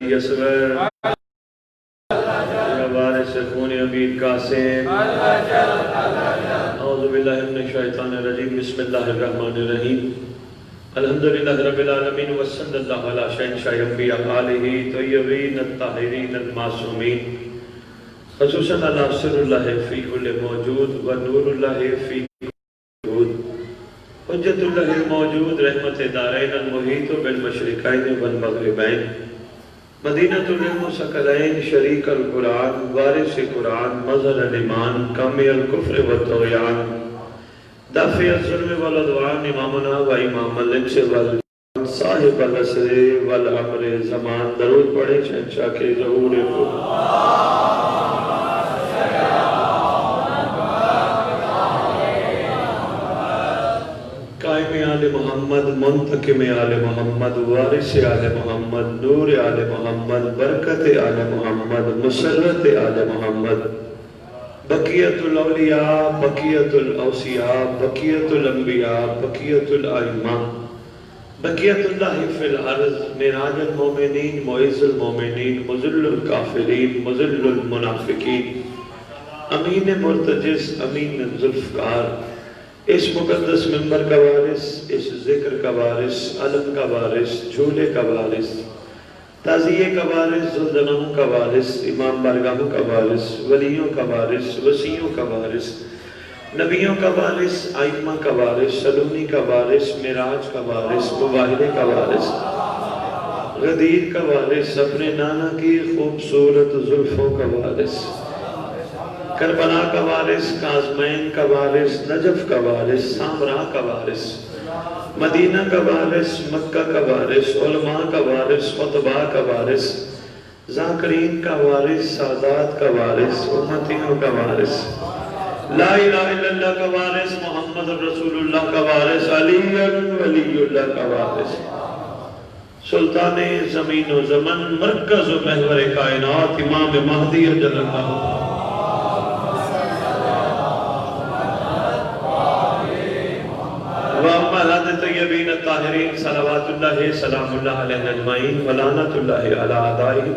یصغر یا وارث خون امیر قاسم اعوذ باللہ من الشیطان الرجیم بسم اللہ الرحمن الرحیم الحمدللہ رب العالمین وصلی اللہ علی شہنشاہ انبیاء آلہ طیبین الطاہرین المعصومین خصوصاً علی سر اللہ فی کل موجود و نور اللہ فی موجود حجت اللہ الموجود رحمت دارین المحیط بالمشرقین والمغربین مدینۃ العلم ثقلین شریک القرآن وارث قرآن مظہر الایمان کامی الکفر والطغیان دافع الظلم والعدوان امامنا و امام الانس صاحب العصر والامر زمان درود پڑھیں شہنشاہ کے ظہور کو قائم آل محمد منتقم آل محمد وارث آل محمد نور آل محمد برکت آل محمد مسرت آل محمد بقیت الاولیاء بقیت الاوصیاء بقیت الانبیاء بقیت الائمہ بقیت اللہ فی الارض معراج المومنین معز المومنین مذل الکافرین مذل المنافقین امین مرتجس امین ذوالفقار اس مقدس منبر کا وارث اس ذکر کا وارث علم کا وارث جھولے کا وارث تعزیے کا وارث ذوالجلالہ کا وارث امام بارگاہوں کا وارث ولیوں کا وارث وسیعوں کا وارث نبیوں کا وارث ائمہ کا وارث سلونی کا وارث معراج کا وارث مباہرے کا وارث غدیر کا وارث اپنے نانا کی خوبصورت زلفوں کا وارث کربلا کا وارث کاظمین کا وارث نجف کا وارث سامرا کا وارث مدینہ کا وارث مکہ کا وارث علماء کا وارث خطباء کا وارث ذاکرین کا وارث سادات کا وارث امتیوں کا وارث لا الہ الا اللہ کا وارث محمد رسول اللہ کا وارث علی ولی اللہ کا وارث سلطان زمین و زمن مرکز و محور کائنات امام مہدی اجل اللہ طیبین الطاہرین صلوات اللہ سلام اللہ علیہ اجمعین ولعنت اللہ علی اعدائہم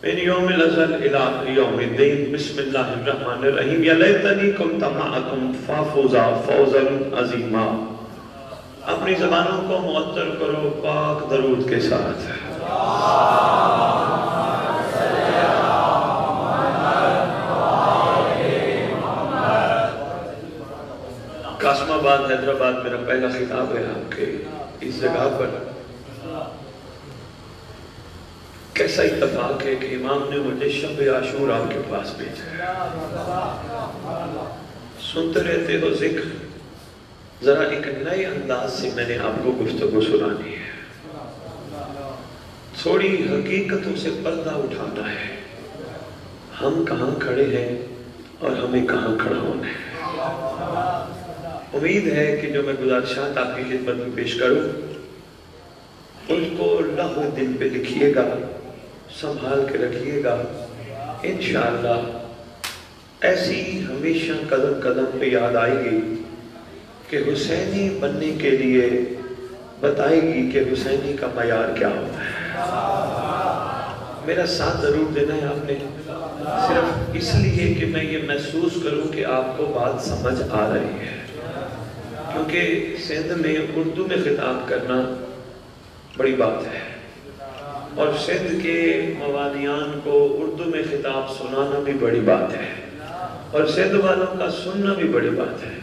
من یوم الازل الى یوم الدین بسم اللہ الرحمن الرحیم یا لیتنی کنت معکم فافوزا فوزا عظیما اپنی زبانوں کو معطر کرو پاک درود کے ساتھ قاسم آباد حیدرآباد میرا پہلا خطاب ہے آپ کے اس جگہ پر کیسا اتفاق ہے کہ امام نے مجھے شب عاشور آپ کے پاس بھیجا سنتے رہتے ہو ذکر ذرا ایک نئے انداز سے میں نے آپ کو گفتگو سنانی ہے تھوڑی حقیقتوں سے پردہ اٹھانا ہے ہم کہاں کھڑے ہیں اور ہمیں کہاں کھڑا ہونا ہے امید ہے کہ جو میں گزارشات آپ کی خدمت میں پیش کروں ان کو لوح دل پہ لکھیے گا سنبھال کے رکھیے گا انشاءاللہ ایسی ہمیشہ قدم قدم پہ یاد آئے گی کہ حسینی بننے کے لیے بتائے گی کہ حسینی کا معیار کیا ہوتا ہے میرا ساتھ ضرور دینا ہے آپ نے صرف اس لیے کہ میں یہ محسوس کروں کہ آپ کو بات سمجھ آ رہی ہے کیونکہ سندھ میں اردو میں خطاب کرنا بڑی بات ہے اور سندھ کے موانیان کو اردو میں خطاب سنانا بھی بڑی بات ہے اور سندھ والوں کا سننا بھی بڑی بات ہے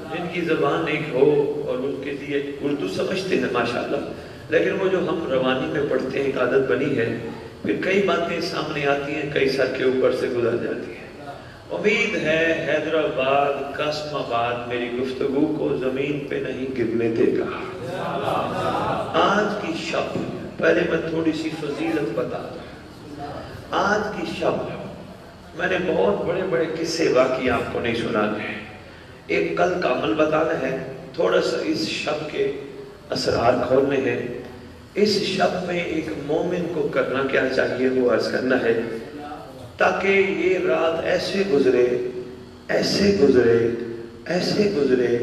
جن کی زبان ایک ہو اور ان کے لیے اردو سمجھتے ہیں ماشاءاللہ لیکن وہ جو ہم روانی میں پڑھتے ہیں ایک عادت بنی ہے پھر کئی باتیں سامنے آتی ہیں کئی سر کے اوپر سے گزر جاتی ہیں امید ہے حیدرآباد قاسم آباد میری گفتگو کو زمین پہ نہیں گرنے دے گا آج کی شب پہلے میں تھوڑی سی فضیلت بتا دوں آج کی شب میں نے بہت بڑے بڑے قصے واقعی آپ کو نہیں سنانے ہیں ایک کل کا عمل بتانا ہے تھوڑا سا اس شب کے اسرار کھولنے ہیں اس شب میں ایک مومن کو کرنا کیا چاہیے وہ عرض کرنا ہے تاکہ یہ رات ایسے گزرے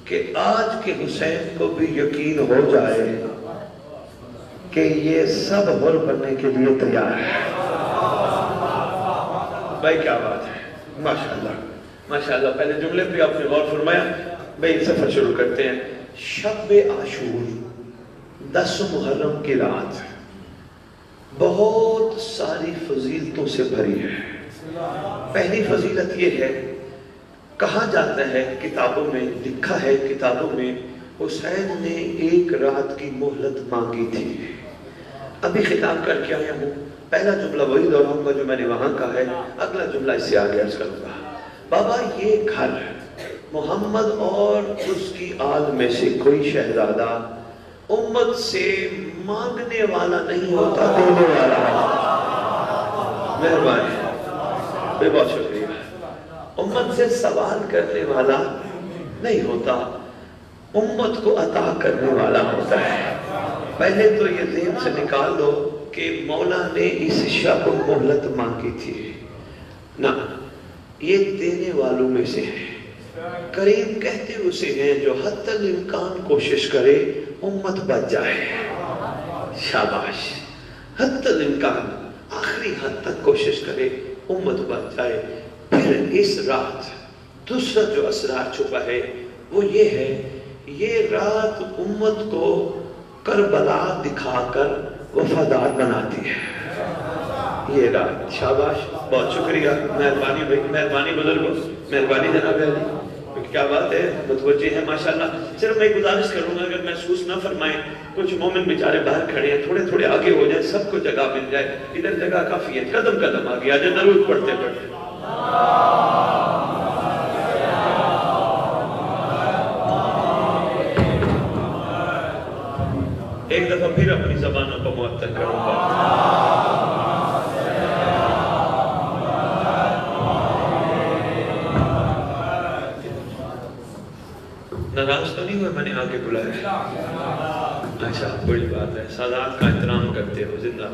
کہ آج کے حسین کو بھی یقین ہو جائے کہ یہ سب حر بننے کے لیے تیار ہے۔ بھائی کیا بات ہے، ماشاءاللہ ماشاءاللہ۔ پہلے جملے پہ آپ نے غور فرمایا۔ بھائی سفر شروع کرتے ہیں۔ شب عاشور 10 محرم کی رات بہت ساری فضیلتوں سے بھری ہے۔ پہلی فضیلت یہ ہے، کہا جاتا ہے کتابوں میں، لکھا ہے کتابوں میں، حسین نے ایک رات کی مہلت مانگی تھی۔ ابھی خطاب کر کے آیا ہوں، پہلا جملہ وہی دہراؤں گا جو میں نے وہاں کہا ہے، اگلا جملہ اس سے آگے عرض کروں گا۔ بابا یہ گھر محمد اور اس کی آل میں سے کوئی شہزادہ امت سے مانگنے والا نہیں ہوتا، دینے والا ہے۔ مہربانی، بے بہت شکریہ۔ امت سے سوال کرنے والا نہیں ہوتا، امت کو عطا کرنے والا ہوتا ہے۔ پہلے تو یہ ذہن سے نکال دو کہ مولا نے اس شب کو مہلت مانگی تھی نہ، یہ دینے والوں میں سے ہے۔ کریم کہتے اسے ہیں جو حتی الامکان کوشش کرے امت بچ جائے۔ شاباش، حتی الامکان آخری حد تک کوشش کرے امت بچ جائے۔ پھر اس رات دوسرا جو اسرار چھپا ہے وہ یہ ہے، یہ رات امت کو کربلا دکھا کر وفادار بناتی ہے۔ یہ رات، شاباش، بہت شکریہ، مہربانی بھائی، مہربانی بزرگوں، مہربانی جناب علی، کیا بات ہے، متوجہ ہے ماشاءاللہ۔ صرف میں گزارش کروں گا اگر محسوس نہ فرمائیں، کچھ مومن بیچارے باہر کھڑے ہیں، تھوڑے تھوڑے آگے ہو جائیں، سب کو جگہ مل جائے، ادھر جگہ کافی ہے، قدم قدم آگے آجائے، درود پڑھتے پڑھتے۔ ایک دفعہ پھر اپنی زبانوں کو معطل کروں گا۔ ناراض تو نہیں ہوئے میں نے آگے بلایا؟ اچھا، بڑی بات ہے، سادات کا احترام کرتے ہو، زندہ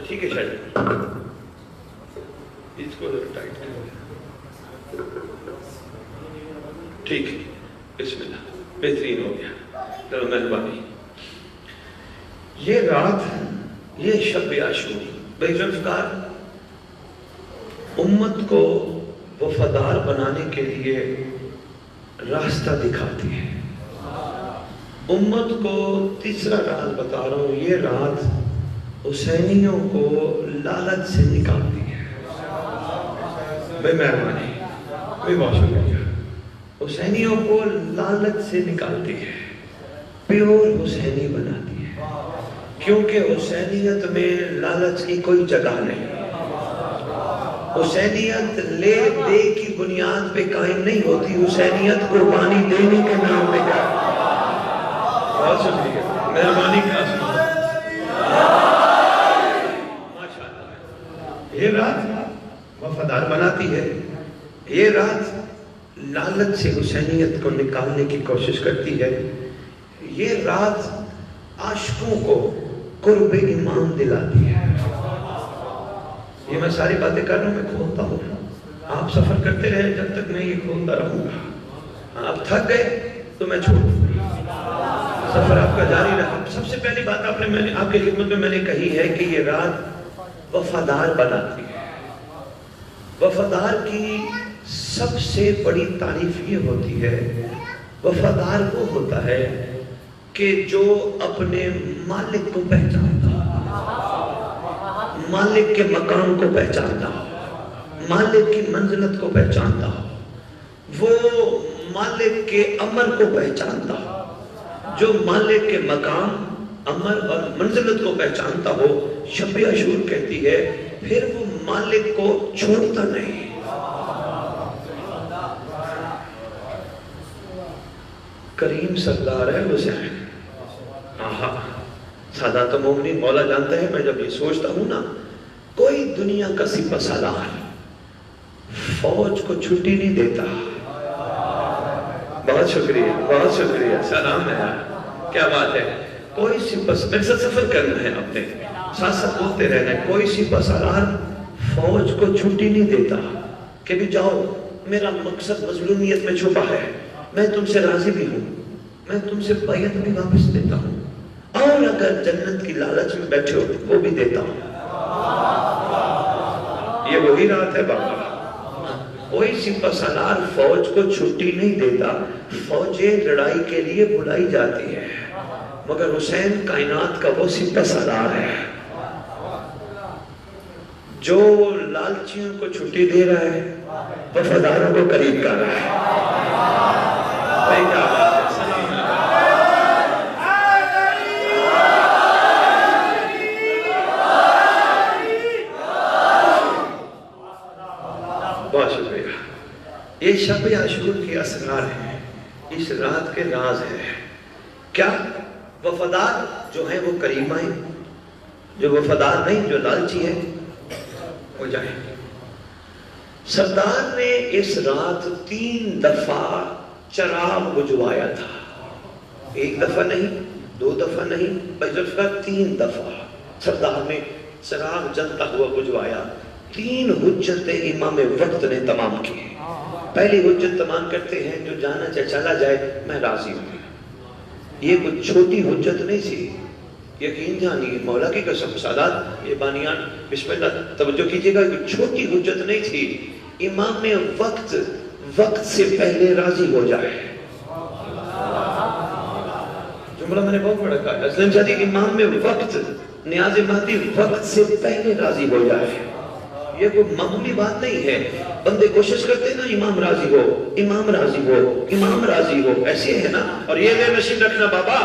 ٹھیک ہے شاید اس کو ٹائٹ کر، ٹھیک ہے، بسم اللہ، بہترین ہو گیا، چلو مہربانی۔ یہ رات، یہ شب عاشور بھائی ذوالفقار امت کو وفادار بنانے کے لیے راستہ دکھاتی ہے۔ امت کو تیسرا راز بتا رہا ہوں، یہ رات حسینیوں کو لالچ سے نکالتی ہے۔ بے مہربانی، بے بہت شکریہ۔ حسینیوں کو لالچ سے نکالتی ہے، پیور حسینی بناتی ہے، کیونکہ حسینیت میں لالچ کی کوئی جگہ نہیں۔ حسینیت لے دے کی بنیاد پہ قائم نہیں ہوتی، حسینیت قربانی دینے کے نام پہ قائم۔ بہت شکریہ، مہربانی کا ماشاءاللہ۔ یہ رات وفادار بناتی ہے، یہ رات لالچ سے حسینیت کو نکالنے کی کوشش کرتی ہے، یہ رات عاشقوں کو قرب امام دلاتی ہے۔ یہ میں ساری باتیں کر رہا ہوں، میں کھولتا ہوں، آپ سفر کرتے رہے جب تک میں یہ کھولتا رہوں گا۔ آپ تھک گئے تو میں چھوڑ دوں گا، سفر آپ کا جاری رہا۔ سب سے پہلی بات آپ کی خدمت میں میں نے کہی ہے کہ یہ رات وفادار بناتی ہے۔ وفادار کی سب سے بڑی تعریف یہ ہوتی ہے، وفادار وہ ہوتا ہے کہ جو اپنے مالک کو پہچانتا ہو، مالک کے مقام کو پہچانتا ہو، مالک کی منزلت کو پہچانتا ہو، وہ مالک کے امر کو پہچانتا ہو، جو مالک کے مقام، امر اور منزلت کو پہچانتا ہو۔ شب عاشور کہتی ہے پھر وہ مالک کو چھوڑتا نہیں۔ کریم سردار ہے حسین، آہا، سادات مومنین مولا جانتا ہے، میں جب یہ سوچتا ہوں نا، کوئی دنیا کا سپہ سالار فوج کو چھٹی نہیں دیتا۔ بہت شکریہ، بہت شکریہ، سلام ہے، کیا بات ہے۔ کوئی سپہ، میرے ساتھ سفر کرنا ہے، اپنے ساتھ ساتھ بولتے رہنا ہے، کوئی سپہ سالار فوج کو چھٹی نہیں دیتا کہ بھی جاؤ، میرا مقصد مظلومیت میں چھپا ہے، میں تم سے راضی بھی ہوں، میں تم سے بیعت بھی واپس لیتا ہوں، اور اگر جنت کی لالچ میں بیٹھے ہو وہ بھی دیتا ہوں۔ یہ وہی رات ہے بابا، کوئی سپہ سالار فوج کو چھٹی نہیں دیتا، فوجیں لڑائی کے لیے بلائی جاتی ہے، مگر حسین کائنات کا وہ سپہ سالار ہے جو لالچیوں کو چھٹی دے رہا ہے، وفاداروں کو قریب کر رہا ہے۔ بہت شکریہ۔ یہ شب عاشور کے اسرار ہیں، اس رات کے راز ہیں۔ کیا وفادار جو ہیں وہ قریب آئیں، جو وفادار نہیں، جو لالچی ہے ہو جائیں۔ سردار نے اس رات 3 دفعہ چراغ بجھوایا تھا، 1 دفعہ نہیں، 2 دفعہ نہیں، بلکہ 3 دفعہ سردار نے چراغ جلتا ہوا بجھوایا۔ 3 حجتیں امام وقت نے تمام کی۔ پہلی حجت تمام کرتے ہیں، جو جانا چاہے چلا جائے میں راضی ہوں۔ یہ کوئی چھوٹی حجت نہیں تھی، یقین جانیے مولا کی قسم، سادات یہ بانیان بسم اللہ توجہ کیجئے گا، کوئی چھوٹی حجت نہیں تھی۔ امام وقت سے پہلے راضی ہو جائے۔ جملہ میں نے بہت بڑا کہا، اسلام شادی امام وقت، نیاز مہدی وقت سے پہلے راضی ہو جائے۔ یہ کوئی معمولی بات نہیں ہے۔ بندے کوشش کرتے ہیں نا، امام راضی ہو، امام راضی ہو، امام راضی ہو، ایسے ہے نا۔ اور یہ لے نصیب رکھنا بابا،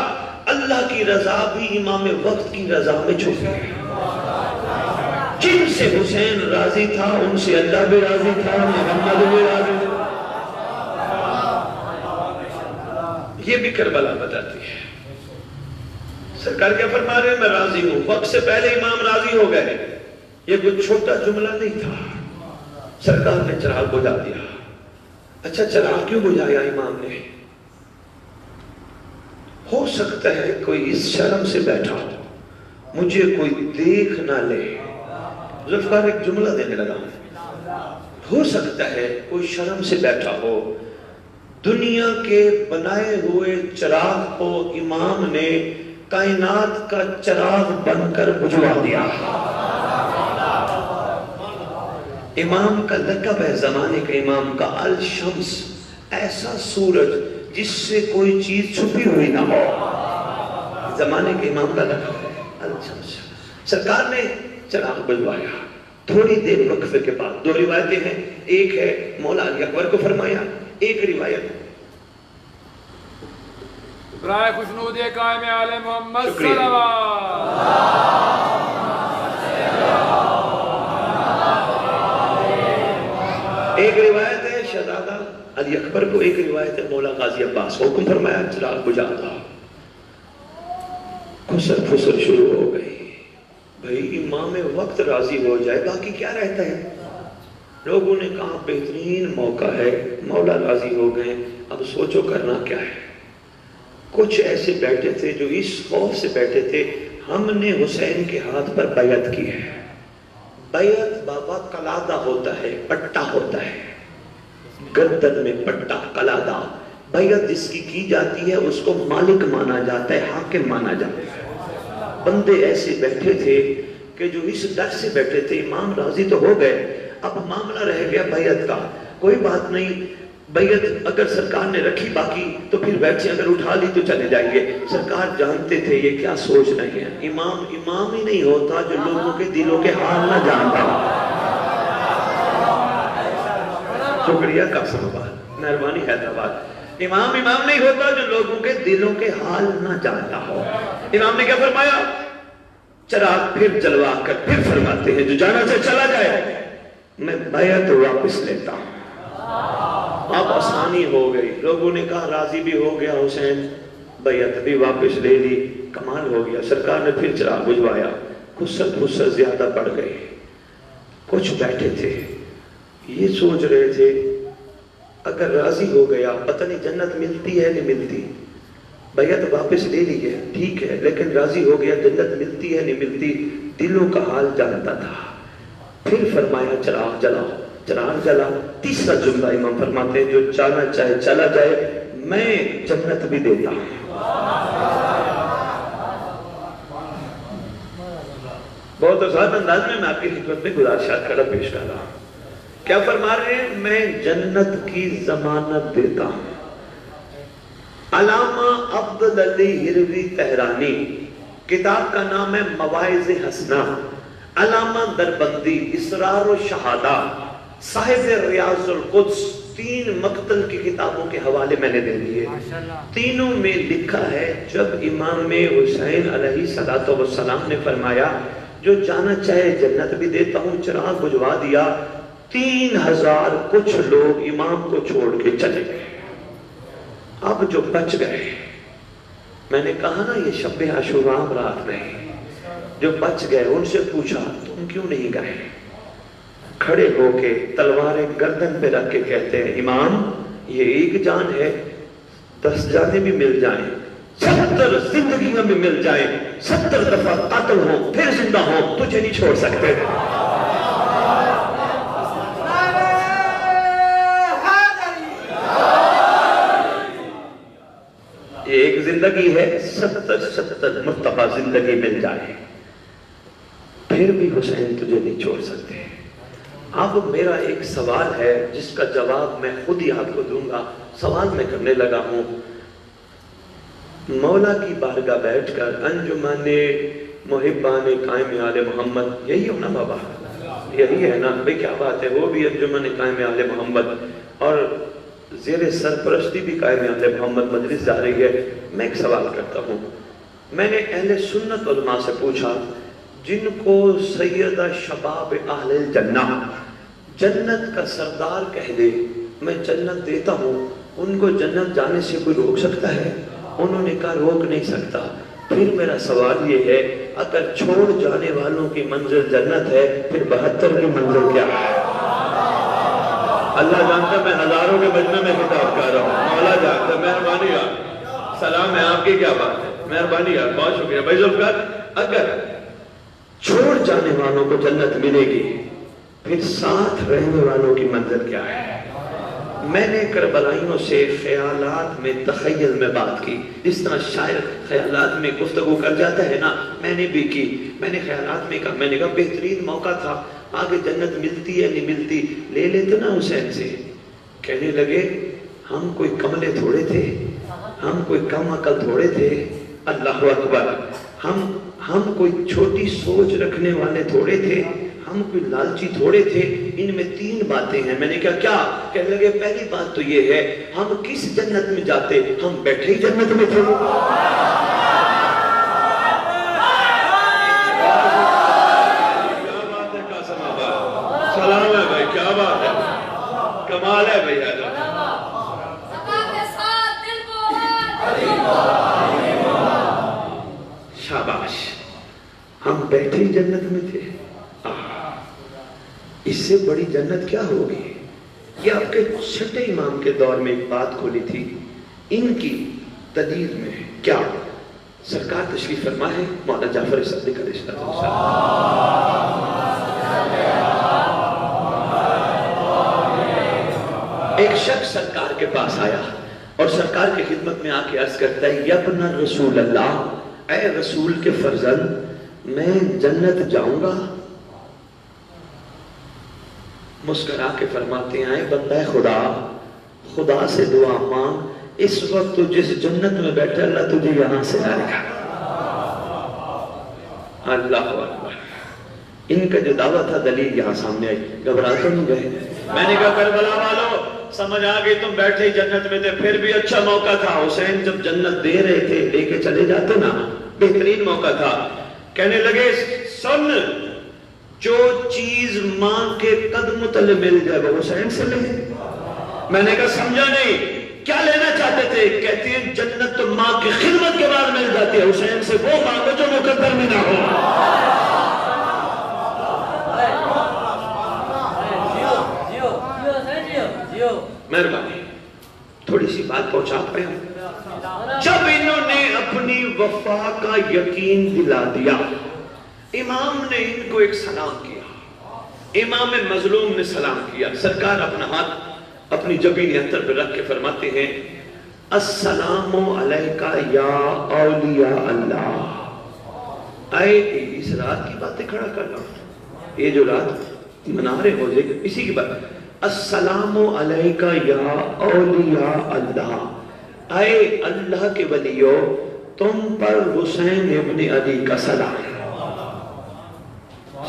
اللہ کی رضا بھی امام وقت کی رضا میں چھپی ہے۔ جن سے حسین راضی تھا ان سے اللہ بھی راضی تھا، محمد بھی راضی تھا۔ یہ بھی کربلا بتاتی ہے۔ سرکار کیا فرما رہے ہیں؟ میں راضی ہوں، وقت سے پہلے امام راضی ہو گئے۔ یہ کوئی چھوٹا جملہ نہیں تھا۔ سرکار نے چراغ بجھا دیا۔ اچھا چراغ کیوں بجھایا امام نے؟ ہو سکتا ہے کوئی اس شرم سے بیٹھا ہو، مجھے کوئی دیکھ نہ لے۔ ذوالفقار ایک جملہ دینے لگا، ہو سکتا ہے کوئی شرم سے بیٹھا ہو، دنیا کے بنائے ہوئے چراغ کو امام نے کائنات کا چراغ بن کر بجھوا دیا۔ امام کا لقب ہے، زمانے کا امام کا الشمس، ایسا سورج جس سے کوئی چیز چھپی ہوئی نہ ہو، زمانے کے امام کا لقب ہے الشمس۔ سرکار نے چراغ بجھوایا۔ تھوڑی دیر وقفے کے بعد 2 روایتیں ہیں، ایک ہے مولا علی اکبر کو فرمایا، ایک روایت برائے خوشنود قائم آل محمد صلوات۔ ایک روایت ہے شہزادہ علی اکبر کو، ایک روایت ہے مولا غازی عباس، حکم فرمایا چراغ بجھا دو۔ خسر پھسر شروع ہو گئی، بھئی امام وقت راضی ہو جائے باقی کیا رہتا ہے۔ لوگوں نے کہا بہترین موقع ہے، مولا راضی ہو گئے، اب سوچو کرنا کیا ہے۔ کچھ ایسے بیٹھے تھے جو اس خوف سے بیٹھے تھے، ہم نے حسین کے ہاتھ پر بیعت کی ہے۔ بیعت بابا قلادہ ہوتا ہے، پٹا ہوتا ہے، گردن میں پٹا قلادہ۔ بیعت جس کی جاتی ہے اس کو مالک مانا جاتا ہے، حاکم مانا جاتا ہے۔ بندے ایسے بیٹھے تھے کہ جو اس ڈر سے بیٹھے تھے، امام راضی تو ہو گئے، اب معاملہ رہ گیا بیعت کا۔ کوئی بات نہیں، بیعت اگر سرکار نے رکھی باقی تو پھر بیٹھے، اگر اٹھا لی تو چلے جائیں گے۔ سرکار جانتے تھے یہ کیا سوچ رہے ہیں۔ امام امام ہی نہیں ہوتا جو لوگوں کے دلوں کے حال نہ جانتا۔ شکریہ قاسم آباد، مہربانی حیدرآباد۔ امام امام نہیں ہوتا جو لوگوں کے دلوں کے حال نہ جانتا ہو۔ امام نے کیا فرمایا؟ چراغ پھر جلوا کر پھر فرماتے ہیں جو جانا سے چلا جائے میں بیعت واپس لیتا ہوں۔ اب آسانی ہو گئی، لوگوں نے کہا راضی بھی ہو گیا حسین، بیعت بھی واپس لے لی، کمال ہو گیا۔ سرکار نے پھر چراغ بجھوایا، خسر زیادہ بڑھ گئی۔ کچھ بیٹھے تھے یہ سوچ رہے تھے اگر راضی ہو گیا پتہ نہیں جنت ملتی ہے نہیں ملتی، بیعت واپس لے لی ہے ٹھیک ہے، لیکن راضی ہو گیا جنت ملتی ہے نہیں ملتی، دلوں کا حال جانتا تھا۔ پھر فرمایا چراغ جلاؤ، چراغ جلا۔ تیسرا جملہ امام فرماتے ہیں جو جانا چاہے چلا جائے میں جنت بھی دیتا ہوں. بہت آسان انداز میں آپ کی خدمت میں گزارشات کڑا پیش کر رہا ہوں. کیا فرما رہے ہیں؟ میں جنت کی ضمانت دیتا ہوں. علامہ عبدالعلی ہروی تہرانی، کتاب کا نام ہے مواعظ حسنہ. علامہ دربندی اسرار و شہادہ، صاحب ریاض القدس، 3 مقتل کی کتابوں کے حوالے میں نے دے دیے. تینوں میں لکھا ہے جب امام حسین علیہ السلام نے فرمایا جو جانا چاہے جنت بھی دیتا ہوں، چراغ بجھوا دیا، 3000 کچھ لوگ امام کو چھوڑ کے چلے گئے. اب جو بچ گئے، میں نے کہا نا یہ شب عاشوراء رات نہیں، جو بچ گئے ان سے پوچھا تم کیوں نہیں گئے؟ کھڑے ہو کے تلواریں گردن پہ رکھ کے کہتے ہیں امام یہ ایک جان ہے، 10 جانیں بھی مل جائیں، 70 زندگیاں بھی مل جائیں، 70 دفعہ قتل ہوں پھر زندہ ہوں، تجھے نہیں چھوڑ سکتے. یہ ایک زندگی ہے، 70 مرتبہ زندگی مل جائے پھر بھی حسین تجھے نہیں چھوڑ سکتے. اب میرا ایک سوال ہے جس کا جواب میں خود ہی آپ کو دوں گا. سوال میں کرنے لگا ہوں، مولا کی بارگاہ بیٹھ کر انجمن محبان قائم آل محمد، یہی ہو نا بابا، یہی ہے نا بھئی، کیا بات ہے، وہ بھی انجمن قائم آل محمد اور زیر سرپرستی بھی قائم آل محمد مجلس جا رہی ہے. میں ایک سوال کرتا ہوں. میں نے اہل سنت علماء سے پوچھا جن کو سیدہ شباب اہل الجنہ، جنت کا سردار کہہ دے میں جنت دیتا ہوں، ان کو جنت جانے سے کوئی روک سکتا ہے؟ انہوں نے کہا روک نہیں سکتا. پھر میرا سوال یہ ہے اگر چھوڑ جانے والوں کی منزل جنت ہے پھر 72 کی منزل کیا ہے؟ اللہ جانتا میں ہزاروں کے مجمع میں خطاب کر رہا ہوں، مولا جانتا. مہربانی یار، سلام ہے آپ کی، کیا بات ہے، مہربانی یار، بہت شکریہ بھائی ذوالفقار. اگر چھوڑ جانے والوں کو جنت ملے گی پھر ساتھ رہنے والوں کی منزل کیا ہے؟ میں نے کربلائیوں سے خیالات میں تخیل میں بات کی، اس طرح شاعر خیالات میں گفتگو کر جاتا ہے نا، میں نے بھی کی. میں نے خیالات میں کہا، میں نے کہا بہترین موقع تھا، آگے جنت ملتی ہے نہیں ملتی، لے لیتے نا حسین سے. کہنے لگے ہم کوئی کملے تھوڑے تھے، ہم کوئی کم عقل تھوڑے تھے. اللہ اکبر. ہم کوئی چھوٹی سوچ رکھنے والے تھوڑے تھے، ہم کوئی لالچی تھوڑے تھے. ان میں 3 باتیں ہیں. میں نے کہا کیا؟ کہنے لگے پہلی بات تو یہ ہے ہم کس جنت میں جاتے، ہم بیٹھے ہی جنت میں تھے. کیا بات ہے قاسم آباد، سلام ہے بھائی، کیا بات ہے، کمال ہے بھائی. شاباش، ہم بیٹھے ہی جنت میں تھے. اس سے بڑی جنت کیا ہوگی؟ یہ آپ کے چھٹے امام کے دور میں ایک بات کھولی تھی ان کی تدیر میں. کیا سرکار تشریف فرما ہے مولانا جعفر صادق علیہ السلام. ایک شخص سرکار کے پاس آیا اور سرکار کی خدمت میں آ کے عرض کرتا ہے یبن رسول اللہ، اے رسول کے فرزند میں جنت جاؤں گا؟ مسکرا کے فرماتے ہیں بندہ خدا سے دعا مانگ، اس وقت تو جس جنت میں بیٹھا اللہ تجھے یہاں سے لائے گا. اللہ اکبر. ان کا جو دعویٰ تھا دلیل یہاں سامنے آئی. گھبرا تو نہیں گئے؟ میں نے کہا کربلا والو سمجھ آ گئی، تم بیٹھے ہی جنت میں تھے، پھر بھی اچھا موقع تھا. حسین جب جنت دے رہے تھے لے کے چلے جاتے نا، بہترین موقع تھا. کہنے لگے سن، جو چیز ماں کے قدم تلے مل جائے وہ حسین سے لے. میں نے کہا سمجھا نہیں، کیا لینا چاہتے تھے؟ کہتے ہیں جنت تو ماں کی خدمت کے بعد مل جاتی ہے، حسین سے وہ مانگو جو مقدر میں نہ ہو. مہربانی تھوڑی سی بات پہنچا پائے. جب انہوں نے اپنی وفا کا یقین دلا دیا، امام نے ان کو ایک سلام کیا. امام مظلوم نے سلام کیا. سرکار اپنا ہاتھ اپنی جبین اتر پہ رکھ کے فرماتے ہیں السلام علیکہ یا اولیاء اللہ. اے اس رات کی باتیں کھڑا کر رہا ہوں، یہ جو رات منا رہے ہو جائے اسی کی بات. السلام علیکہ یا اولیاء اللہ، اے اللہ کے ولیو تم پر حسین ابن علی کا سلام.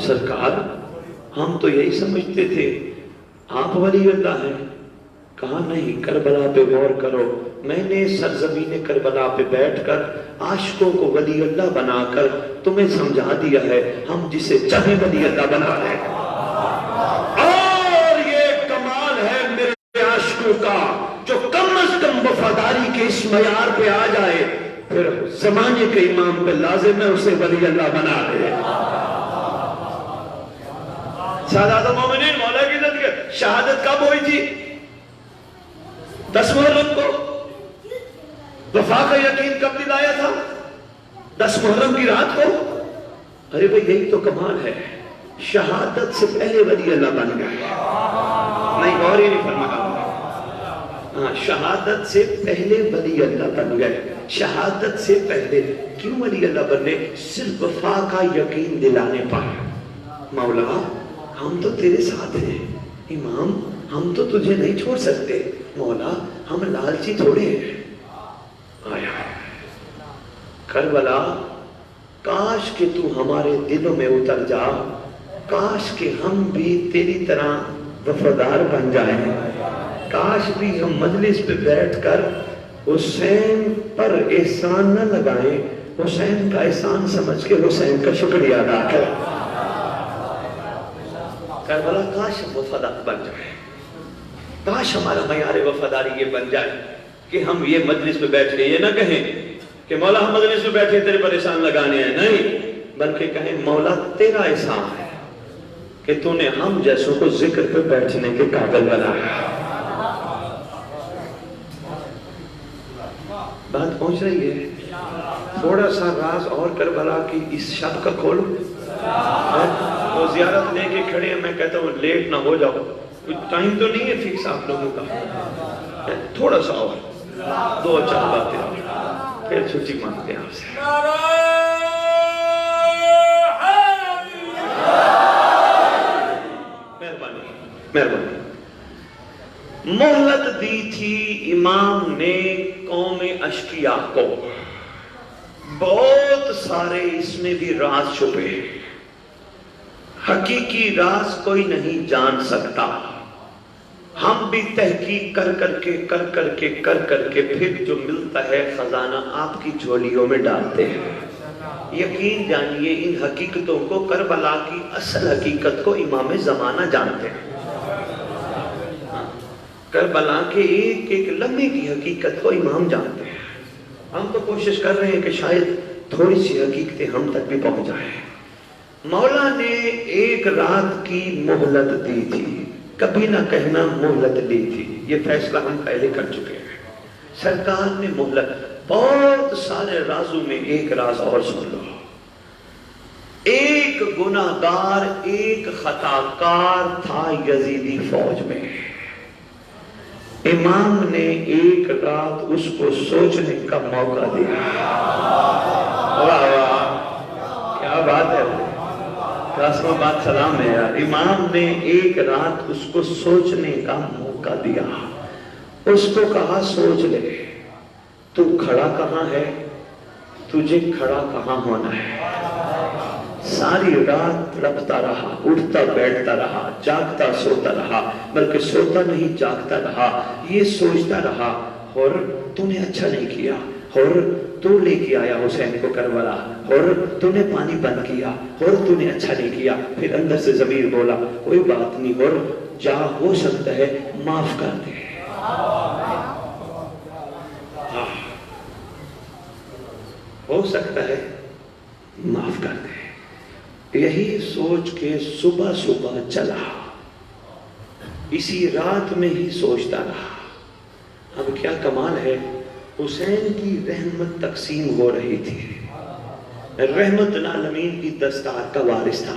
سرکار ہم تو یہی سمجھتے تھے آپ ولی اللہ ہیں. کہا نہیں، کربلا پہ غور کرو. میں نے سرزمین کربلا پہ بیٹھ کر عاشقوں کو ولی اللہ بنا کر تمہیں سمجھا دیا ہے ہم جسے چاہے ولی اللہ بنا لیں. اور یہ کمال ہے میرے عاشقوں کا جو کم از کم وفاداری کے اس معیار پہ آ جائے پھر زمانے کے امام پہ لازم ہے اسے ولی اللہ بنا لے. سادات مومنین مولا کی عزت کے شہادت کب ہوئی تھی؟ 10 محرم کو. وفا کا یقین کب دلایا تھا؟ 10 محرم کی رات کو. ارے بھئی یہی تو کمال ہے، شہادت سے پہلے ولی اللہ بن گئے. نہیں غور ہی نہیں فرمایا. ہاں، شہادت سے پہلے ولی اللہ بن گئے. شہادت سے پہلے کیوں ولی اللہ بننے؟ صرف وفا کا یقین دلانے پر. مولا ہم تو تیرے ساتھ ہیں، امام ہم تو تجھے نہیں چھوڑ سکتے. مولا ہم لالچی تھوڑے ہیں. آیا کربلا، کاش کہ تو ہمارے دلوں میں اتر جا، کاش کہ ہم بھی تیری طرح وفادار بن جائیں. کاش بھی ہم مجلس پہ بیٹھ کر حسین پر احسان نہ لگائیں، حسین کا احسان سمجھ کے حسین کا شکریہ ادا کریں. کربلا کاش ہم وفادار بن جائیں، کاش ہمارا معیار وفاداری یہ بن جائے کہ ہم یہ مجلس پہ بیٹھ کے یہ نہ کہیں کہ مولا ہم مجلس پہ بیٹھے تیرے پر احسان لگانے ہیں، نہیں، بلکہ کہیں مولا تیرا احسان ہے کہ تو نے ہم جیسوں کو ذکر پہ بیٹھنے کے قابل بنایا. بات پہنچ رہی ہے؟ تھوڑا سا راز اور کربلا کی اس شب کا کھولو. وہ زیارت لے کے کھڑے ہیں، میں کہتا ہوں لیٹ نہ ہو جاؤ، کوئی ٹائم تو نہیں ہے فکس آپ لوگوں کا. تھوڑا سا اور 2-4 باتیں پھر چھٹی مانگتے ہیں آپ سے. مہربانی. مہلت دی تھی امام نے قوم اشقیاء کو، بہت سارے اس میں بھی راز چھپے، حقیقی راز کوئی نہیں جان سکتا. ہم بھی تحقیق کر کر کے پھر جو ملتا ہے خزانہ آپ کی جھولیوں میں ڈالتے ہیں. یقین جانیے ان حقیقتوں کو، کربلا کی اصل حقیقت کو امام زمانہ جانتے ہیں. کربلا کے ایک لمحے کی حقیقت کو امام جانتے ہیں. ہم تو کوشش کر رہے ہیں کہ شاید تھوڑی سی حقیقتیں ہم تک بھی پہنچ جائیں. مولا نے ایک رات کی مہلت دی تھی، کبھی نہ کہنا مہلت لی تھی. یہ فیصلہ ہم پہلے کر چکے ہیں. سرکار نے مہلت، بہت سارے رازوں میں ایک راز اور سن لو. ایک گناہگار، ایک خطاکار تھا یزیدی فوج میں. امام نے ایک رات اس کو سوچنے کا موقع دیا. واہ واہ، کیا بات ہے، قاسم آباد سلام ہے یار. امام نے ایک رات اس کو سوچنے کا موقع دیا. اس کو کہا سوچ لے، تو کھڑا کہاں ہے، تجھے کھڑا کہاں ہونا ہے. ساری رات تڑپتا رہا، اٹھتا بیٹھتا رہا، جاگتا سوتا رہا، بلکہ سوتا نہیں جاگتا رہا. یہ سوچتا رہا، اور تو نے اچھا نہیں کیا، اور تو لے کے آیا حسین کو کربلا، اور تو نے پانی بند کیا، اور تو نے اچھا نہیں کیا. پھر اندر سے ضمیر بولا کوئی بات نہیں، اور جا ہو سکتا ہے معاف کر دے. ہو سکتا ہے معاف کر دے. یہی سوچ کے صبح چلا، اسی رات میں ہی سوچتا رہا. اب کیا کمال ہے، حسین کی رحمت تقسیم ہو رہی تھی. رحمت العالمین کی دستار کا وارث تھا.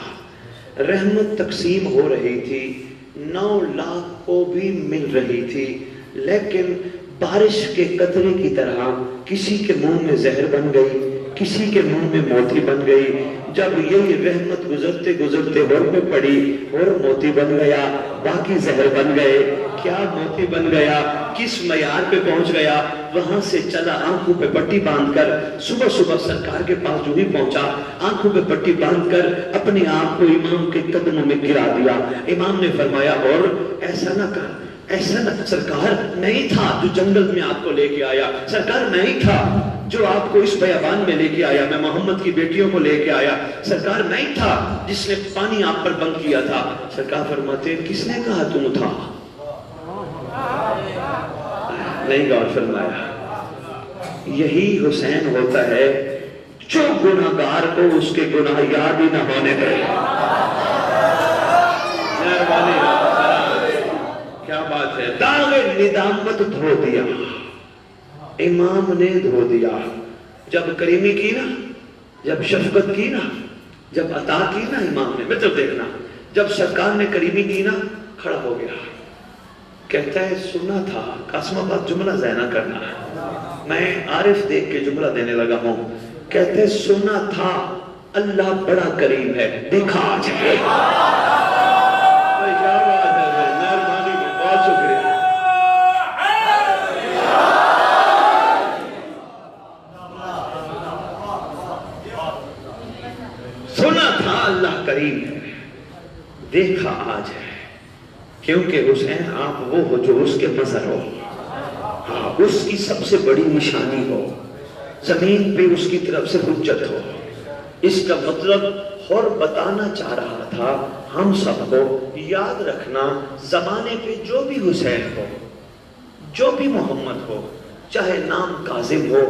رحمت تقسیم ہو رہی تھی، 9 لاکھ کو بھی مل رہی تھی. لیکن بارش کے قطرے کی طرح کسی کے منہ میں زہر بن گئی، کسی کے منہ میں موتی بن گئی۔ جب یہی رحمت گزرتے گزرتے اور میں پڑی اور موتی بن گیا، باقی زہر بن گئے۔ کیا موتی بن گیا، کس معیار پہ پہنچ گیا، وہاں سے چلا آنکھوں پہ پٹی باندھ کر، صبح صبح سرکار کے پاس جو ہی پہنچا، آنکھوں پہ پٹی باندھ کر اپنے آپ کو امام کے قدموں میں گرا دیا۔ امام نے فرمایا اور ایسا نہ کر، ایسا نہ، سرکار نہیں تھا جو جنگل میں آپ کو لے کے آیا، سرکار نہیں تھا جو آپ کو اس بیابان میں لے کے آیا، میں محمد کی بیٹیوں کو لے کے آیا، سرکار نہیں تھا جس نے پانی آپ پر بند کیا تھا۔ سرکار فرماتے کس نے کہا تم تھا؟ نہیں غور فرمایا۔ یہی حسین ہوتا ہے جو گناہگار کو اس کے گناہ یاد ہی نہ ہونے دے۔ مہربانی، کیا بات ہے، داغ ندامت دھو دیا، امام نے دھو دیا۔ جب کریمی کی نا، جب شفقت کی نا، جب عطا کی نا امام نے، مطلب دیکھنا، جب سرکار نے کریمی کی نا، کھڑا ہو گیا، کہتا ہے سنا تھا، قاسم آباد جملہ ضائع نہ کرنا، میں عارف دیکھ کے جملہ دینے لگا ہوں، کہتے ہیں سنا تھا اللہ بڑا کریم ہے، دیکھا آج ہے۔ بہت شکریہ۔ سنا تھا اللہ کریم ہے، دیکھا آج ہے، کیونکہ حسین آپ وہ ہو جو اس کے مظہر ہو، اس کی سب سے بڑی نشانی ہو، زمین پہ اس کی طرف سے حجت ہو۔ اس کا مطلب اور بتانا چاہ رہا تھا ہم سب کو، یاد رکھنا زمانے پہ جو بھی حسین ہو، جو بھی محمد ہو، چاہے نام کاظم ہو،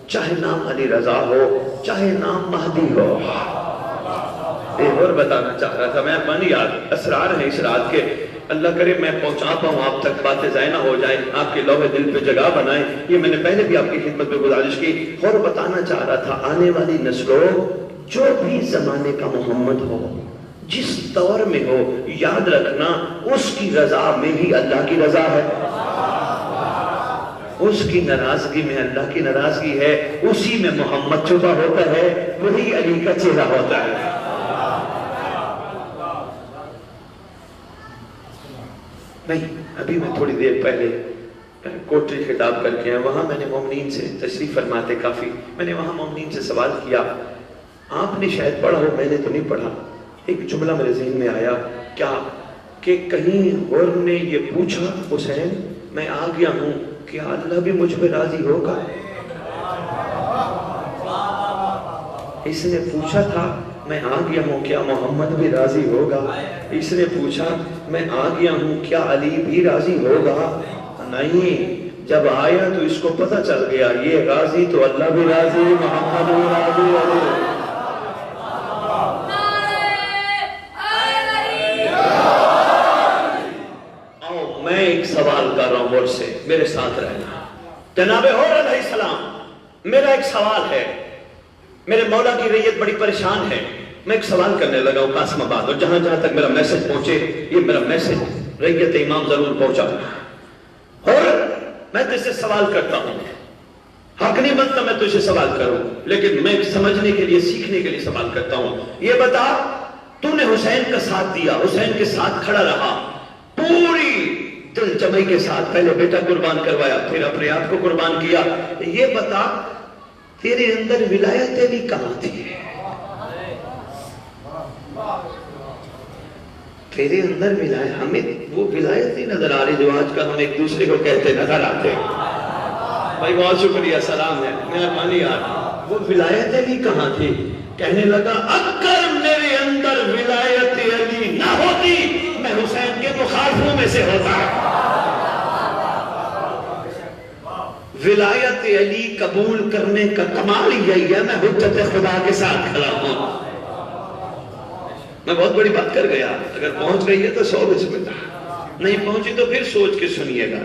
چاہے نام علی رضا ہو، چاہے نام مہدی ہو۔ ایک اور بتانا چاہ رہا تھا، میں من یاد اسرار ہیں اس رات کے، اللہ کرے میں پہنچا پاؤں آپ تک، باتیں ضائع نہ ہو جائیں، آپ کے لوح دل پہ جگہ بنائیں، یہ میں نے پہلے بھی آپ کی خدمت میں گزارش کی۔ اور بتانا چاہ رہا تھا آنے والی نسلوں، جو بھی زمانے کا محمد ہو، جس دور میں ہو، یاد رکھنا اس کی رضا میں ہی اللہ کی رضا ہے، اس کی ناراضگی میں اللہ کی ناراضگی ہے، اسی میں محمد چھپا ہوتا ہے، وہی علی کا چہرہ ہوتا ہے۔ نہیں، ابھی میں تھوڑی دیر پہلے کوٹری خطاب کر کے وہاں میں نے مومنین سے تشریف فرماتے کافی، میں نے وہاں مومنین سے سوال کیا، آپ نے شاید پڑھا ہو، میں نے تو نہیں پڑھا، ایک جملہ میرے ذہن میں آیا، کیا کہ کہیں اور نے یہ پوچھا حسین میں آ گیا ہوں، کیا اللہ بھی مجھ پہ راضی ہوگا؟ اس نے پوچھا تھا میں آ گیا ہوں کیا محمد بھی راضی ہوگا؟ اس نے پوچھا میں آ گیا ہوں کیا علی بھی راضی ہوگا؟ نہیں، جب آیا تو اس کو پتہ چل گیا یہ راضی تو اللہ بھی راضی، محمد بھی راضی، علی۔ آؤ میں ایک سوال کر رہا ہوں مجھ سے، میرے ساتھ رہنا۔ جناب حور علیہ السلام، میرا ایک سوال ہے، میرے مولا کی ریت بڑی پریشان ہے، میں ایک سوال کرنے لگا ہوں قاسم آباد، اور جہاں جہاں تک میرا میسج پہنچے، یہ میرا میسج ریت امام ضرور پہنچا، اور میں تجھ سے سوال کرتا ہوں، حق نہیں بنتا میں تجھ سے سوال کروں، لیکن میں سمجھنے کے لیے، سیکھنے کے لیے سوال کرتا ہوں۔ یہ بتا، تو نے حسین کا ساتھ دیا، حسین کے ساتھ کھڑا رہا، پوری دل جمعی کے ساتھ، پہلے بیٹا قربان کروایا، پھر اپنے آپ کو قربان کیا، یہ بتا تیرے اندر ولایت بھی کہاں تھی؟ تیرے اندر ولایت، ہمیں وہ ولایت نہیں نظر آ رہی جو آج کل ہم ایک دوسرے کو کہتے نظر آتے۔ بھائی بہت شکریہ، سلام ہے، مہربانی یار، وہ ولایت بھی کہاں تھی؟ کہنے لگا اگر میرے اندر ولایت علی نہ ہوتی میں حسین کے مخالفوں میں سے ہوتا۔ ولایت علی قبول کرنے کا کمال یہی ہے، میں حجت خدا کے ساتھ کھڑا ہوں۔ میں بہت بڑی بات کر گیا، اگر پہنچ گئی ہے تو 100 بسم اللہ، نہیں پہنچی تو پھر سوچ کے سنیے گا۔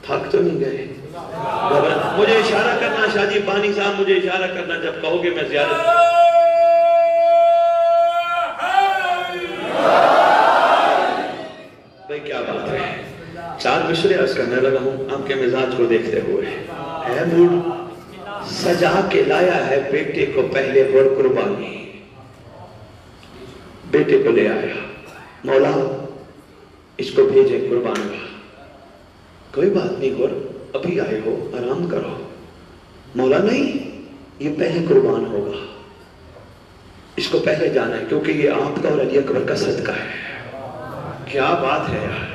تھک تو نہیں گئے؟ مجھے اشارہ کرنا شاہ جی بانی صاحب، مجھے اشارہ کرنا جب کہو گے میں زیادہ۔ بھائی کیا بات ہے، 4 مصرے عرض کرنے لگا ہوں آپ کے مزاج کو دیکھتے ہوئے. اے موڈ سجا کے لایا ہے بیٹے کو پہلے اور قربانی. بیٹے کو لے آیا, مولا اس کو بھیجے قربان کا. کوئی بات نہیں غور, ابھی آئے ہو آرام کرو. مولا نہیں, یہ پہلے قربان ہوگا, اس کو پہلے جانا ہے کیونکہ یہ آپ کا اور علی اکبر کا صدقہ ہے. کیا بات ہے یار,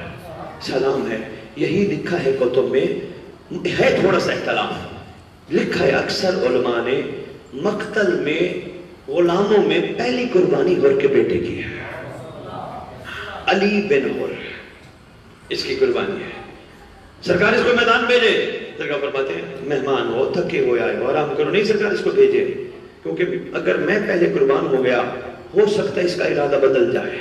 سلام ہے. یہی لکھا ہے کتب میں, ہے تھوڑا سا اختلاف, لکھا ہے اکثر علماء نے مقتل میں غلاموں میں پہلی قربانی غور کے بیٹے کی ہے. علی بن غور اس کی قربانی ہے. سرکار اس کو میدان بھیجے. سرکار فرماتے ہیں مہمان ہو, تھکے ہوئے آئے ہو, آرام کرو. نہیں سرکار اس کو بھیجے, کیونکہ اگر میں پہلے قربان ہو گیا ہو سکتا ہے اس کا ارادہ بدل جائے,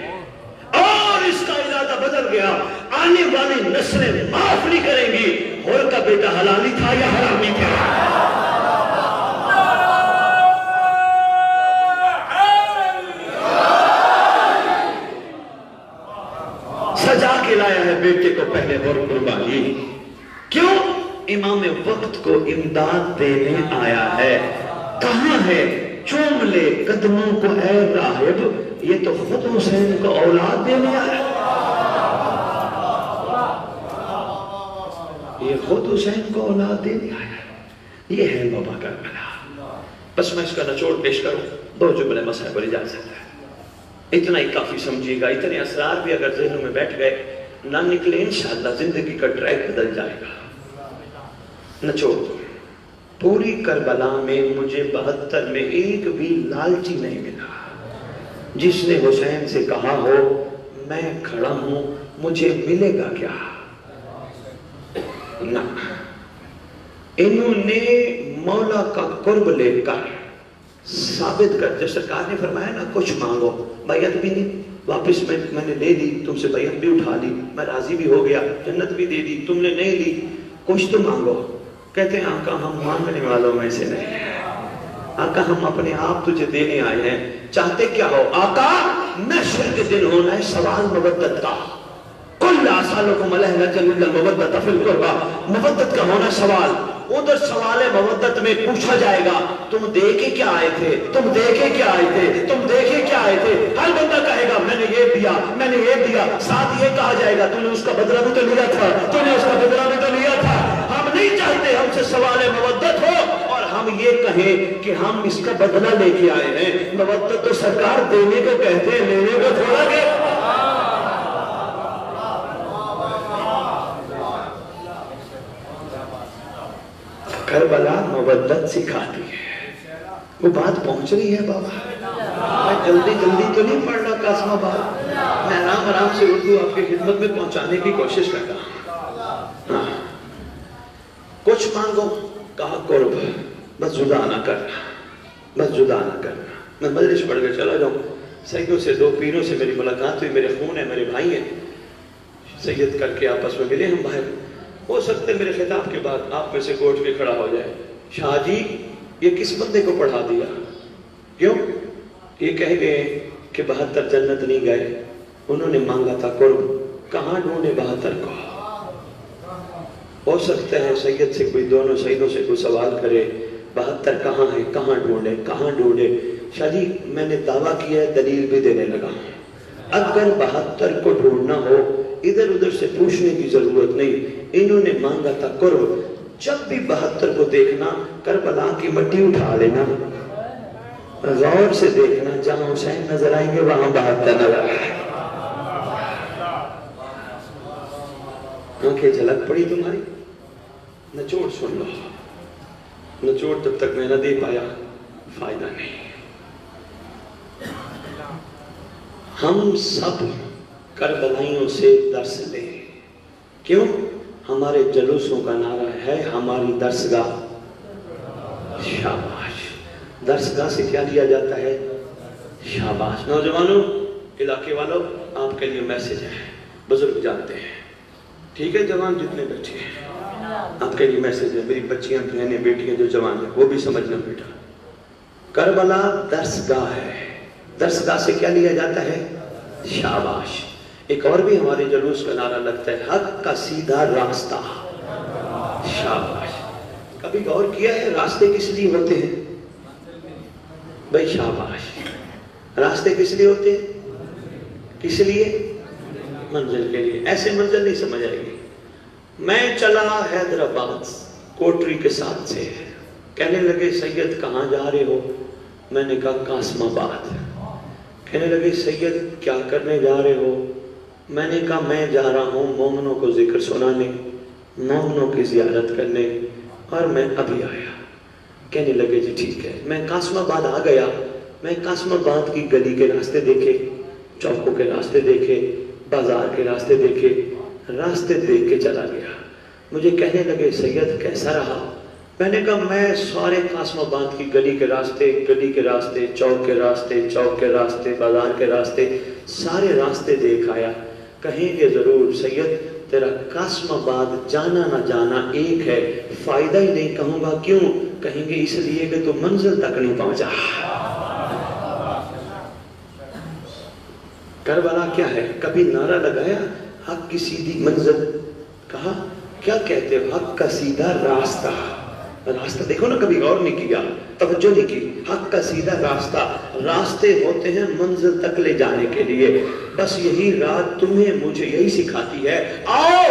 اور اس کا ارادہ بدل گیا آنے والی نسلیں معاف نہیں کریں گی. غور کا بیٹا حلالی تھا یا حرامی تھا؟ سجا کے لایا ہے بیٹے کو پہلے اور قربانی. کیوں؟ امام وقت کو امداد دینے آیا ہے. کہاں ہے؟ چوم لے قدموں کو اے راہب, یہ تو خود حسین کو اولاد دینے آیا. یہ خود حسین کو اولاد دینے آیا. یہ ہے بابا کربلا. بس میں اس کا نچوڑ پیش کروں, 2 جملے مسائل پر اجازت ہے. اتنا ہی کافی سمجھیے گا. اتنے اسرار بھی اگر ذہنوں میں بیٹھ گئے نہ نکلے, انشاءاللہ زندگی کا ٹریک بدل جائے گا. نچوڑ, پوری کربلا میں مجھے 72 میں ایک بھی لالچی نہیں ملا جس نے حسین سے کہا ہو میں کھڑا ہوں مجھے ملے گا کیا. نہ, انہوں نے مولا کا قرب لے کر ثابت کر, جب سرکار نے فرمایا نا کچھ مانگو, بیعت بھی نہیں, واپس میں نے لے لی, تم سے بیعت بھی اٹھا لی, میں راضی بھی ہو گیا, جنت بھی دے دی, تم نے نہیں لی, کچھ تو مانگو. کہتے ہیں آقا ہم مانگنے والوں میں سے نہیں ہیں, آقا ہم اپنے آپ تجھے دینے آئے ہیں. چاہتے کیا ہو آقا؟ محشر کے دن ہونا ہے سوال مودت کا. کل آسالکم علیہ لجل المودت فی القربہ, مودت کا ہونا سوال. ادھر سوال مودت میں پوچھا جائے گا تم دے کے کیا آئے تھے, تم دے کے کیا آئے تھے, تم دے کے کیا آئے تھے. ہر بندہ کہے گا میں نے یہ دیا, میں نے یہ دیا. ساتھ یہ کہا جائے گا تو نے اس کا بدلہ بھی تو لیا تھا, تو نے اس کا بدلہ بھی تو لیا تھا. ہم نہیں چاہتے ہم سے سوال مودت ہو اور ہم یہ کہیں کہ ہم اس کا بدلہ لے کے آئے ہیں. مودت تو سرکار دینے کو کہتے ہیں, لینے کو تھوڑا کہ. کربلا مودت سکھاتی ہے. وہ بات پہنچ رہی ہے بابا, میں جلدی تو نہیں پڑھ رہا قاسم آباد, میں آرام سے اردو آپ کی خدمت میں پہنچانے کی کوشش کر رہا ہوں. کچھ مانگو, کہا قرب, بس جدا نہ کرنا, بس جدا نہ کرنا. میں مجلس پڑھ کے چلا جاؤں, سیدوں سے 2 پیروں سے میری ملاقات ہوئی, میرے خون ہے, میرے بھائی ہیں, سید کر کے آپس میں ملے ہم باہر. ہو سکتے میرے خطاب کے بعد آپ میں سے کوٹ کے کھڑا ہو جائے, شاہ جی یہ کس بندے کو پڑھا دیا؟ کیوں؟ یہ کہہ گئے کہ 72 جنت نہیں گئے, انہوں نے مانگا تھا قرب, کہاں ڈھونڈے 72 کو؟ ہو سکتا ہے سید سے کوئی, دونوں سیدوں سے کوئی سوال کرے 72 کہاں ہے, کہاں ڈھونڈے, کہاں ڈھونڈے. شاہ جی میں نے دعویٰ کیا ہے, دلیل بھی دینے لگا. اگر 72 کو ڈھونڈنا ہو ادھر ادھر سے پوچھنے کی ضرورت نہیں. انہوں نے مانگا تھا قرب. جب بھی 72 کو دیکھنا کربلا کی مٹی اٹھا لینا, غور سے دیکھنا, جہاں حسین نظر آئیں گے وہاں 72 نظر آئیں گے. آنکھیں جھلک پڑی تمہاری؟ نچوڑ سن لو. نچوڑ جب تک میں نہ دے پایا فائدہ نہیں. ہم سب کربلائیوں سے درس لیں. کیوں؟ ہمارے جلوسوں کا نعرہ ہے ہماری درسگاہ. شاباش. درسگاہ سے کیا لیا جاتا ہے؟ شاباش. نوجوانوں, علاقے والوں, آپ کے لیے میسج ہے, بزرگ جانتے ہیں, ٹھیک ہے, جوان جتنے بیٹھے ہیں آپ کے لیے میسج ہے. میری بچیاں, بہنیں, بیٹیاں جو جوان ہیں وہ بھی سمجھنا بیٹا. کربلا درسگاہ ہے. درسگاہ سے کیا لیا جاتا ہے؟ شاباش. ایک اور بھی ہمارے جلوس کا نعرہ لگتا ہے، حق کا سیدھا راستہ۔ شاباش! کبھی غور کیا ہے راستے کس لیے ہوتے ہیں؟ بھائی شاباش! راستے کس لیے ہوتے ہیں؟ کس لیے؟ منزل کے لیے۔ ایسے منزل نہیں سمجھ آئے گی۔ میں چلا حیدرآباد کوٹری کے ساتھ سے، کہنے لگے سید کہاں جا رہے ہو؟ میں نے کہا قاسم آباد۔ کہنے لگے سید کیا کرنے جا رہے ہو؟ میں نے کہا میں جا رہا ہوں مومنوں کو ذکر سنانے، مومنوں کی زیارت کرنے، اور میں ابھی آیا۔ کہنے لگے جی ٹھیک ہے۔ میں قاسم آباد آ گیا۔ میں قاسم آباد کی گلی کے راستے دیکھے، چوکوں کے راستے دیکھے، بازار کے راستے دیکھے، راستے دیکھ کے چلا گیا۔ مجھے کہنے لگے سید کیسا رہا؟ میں نے کہا میں سارے قاسم آباد کی گلی کے راستے، چوک کے راستے، چوک کے راستے، بازار کے راستے، سارے راستے دیکھ آیا۔ کہیں گے ضرور سید تیرا قاسم آباد جانا نہ جانا ایک ہے، فائدہ ہی نہیں۔ کہوں گا کیوں؟ کہیں گے اس لیے کہ تو منزل تک نہیں پہنچا۔ کربلا کیا ہے؟ کبھی نعرہ لگایا حق کی سیدھی منزل؟ کہا کیا کہتے ہو؟ حق کا سیدھا راستہ۔ راستہ دیکھو نا، کبھی غور نہیں کیا، توجہ نہیں کی۔ حق کا سیدھا راستہ، راستے ہوتے ہیں منزل تک لے جانے کے لیے۔ بس یہی رات تمہیں مجھے یہی سکھاتی ہے، آؤ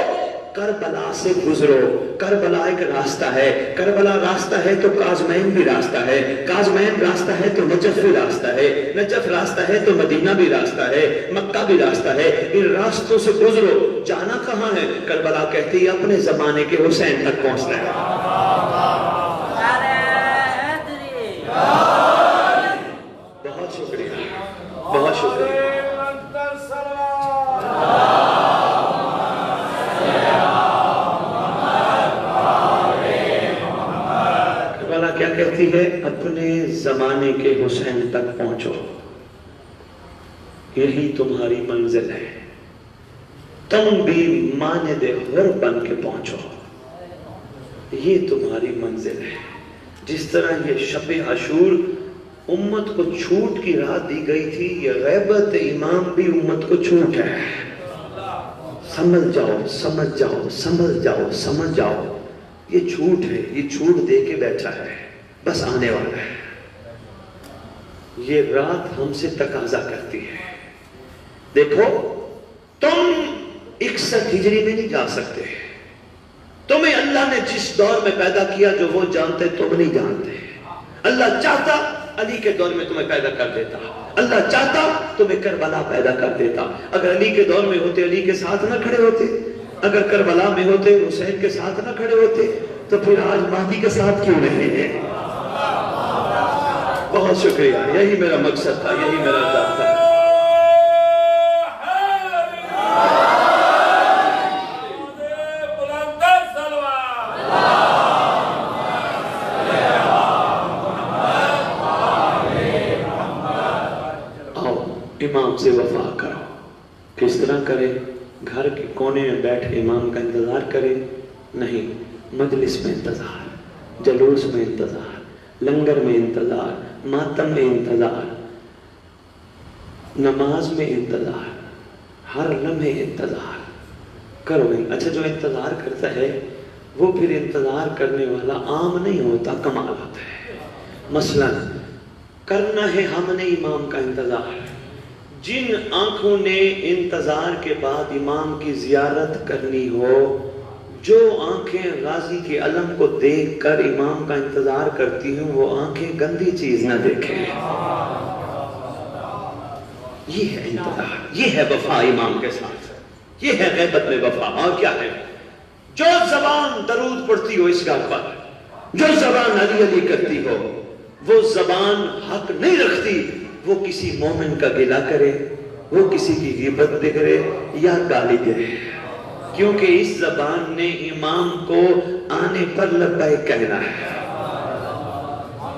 کربلا سے گزرو۔ کربلا ایک راستہ ہے، کربلا راستہ ہے تو کاظمین بھی راستہ ہے، کاظمین راستہ ہے تو نجف بھی راستہ ہے، نجف راستہ ہے تو مدینہ بھی راستہ ہے، مکہ بھی راستہ ہے۔ ان راستوں سے گزرو۔ جانا کہاں ہے؟ کربلا کہتی ہے اپنے زمانے کے حسین تک پہنچنا ہے۔ بہت شکریہ، بہت شکریہ۔ کربلا کیا کہتی ہے؟ اپنے زمانے کے حسین تک پہنچو، یہی تمہاری منزل ہے۔ تم بھی ماند حر بن کے پہنچو، یہ تمہاری منزل ہے۔ جس طرح یہ شب عاشور امت کو چھوٹ کی راہ دی گئی تھی، یہ غیبت امام بھی امت کو چھوٹ ہے۔ سمجھ جاؤ، سمجھ جاؤ، سمجھ جاؤ، سمجھ جاؤ، یہ چھوٹ ہے، یہ چھوٹ دے کے بیٹھا ہے، بس آنے والا ہے۔ یہ رات ہم سے تقاضا کرتی ہے، دیکھو تم 61 ہجری میں نہیں جا سکتے۔ تمہیں اللہ نے جس دور میں پیدا کیا جو وہ جانتے تم نہیں جانتے۔ اللہ چاہتا علی کے دور میں تمہیں پیدا کر دیتا، اللہ چاہتا تمہیں کربلا پیدا کر دیتا۔ اگر علی کے دور میں ہوتے علی کے ساتھ نہ کھڑے ہوتے، اگر کربلا میں ہوتے حسین کے ساتھ نہ کھڑے ہوتے، تو پھر آج مہدی کے ساتھ کیوں رہے ہیں؟ بہت شکریہ، یہی میرا مقصد تھا، یہی میرا ذات تھا۔ امام سے وفا کرو۔ کس طرح کرے؟ گھر کے کونے میں بیٹھ کے امام کا انتظار کرے؟ نہیں، مجلس میں انتظار، جلوس میں انتظار، لنگر میں انتظار، ماتم میں انتظار، نماز میں انتظار، ہر لمحے انتظار کرو۔ اچھا جو انتظار کرتا ہے وہ پھر انتظار کرنے والا عام نہیں ہوتا، کمال ہوتا ہے۔ مثلا کرنا ہے ہم نے امام کا انتظار، جن آنکھوں نے انتظار کے بعد امام کی زیارت کرنی ہو، جو آنکھیں غازی کے علم کو دیکھ کر امام کا انتظار کرتی ہوں، وہ آنکھیں گندی چیز نہ دیکھیں۔ یہ ہے انتظار، یہ ہے وفا امام کے ساتھ، یہ ہے غیبت میں وفا۔ اور کیا ہے؟ جو زبان درود پڑھتی ہو اس گھر پر، جو زبان علی علی کرتی ہو، وہ زبان حق نہیں رکھتی۔ وہ کسی مومن کا گلہ کرے، وہ کسی کی غیبت کرے یا گالی دے، کیونکہ اس زبان نے امام کو آنے پر لبیک کہنا ہے۔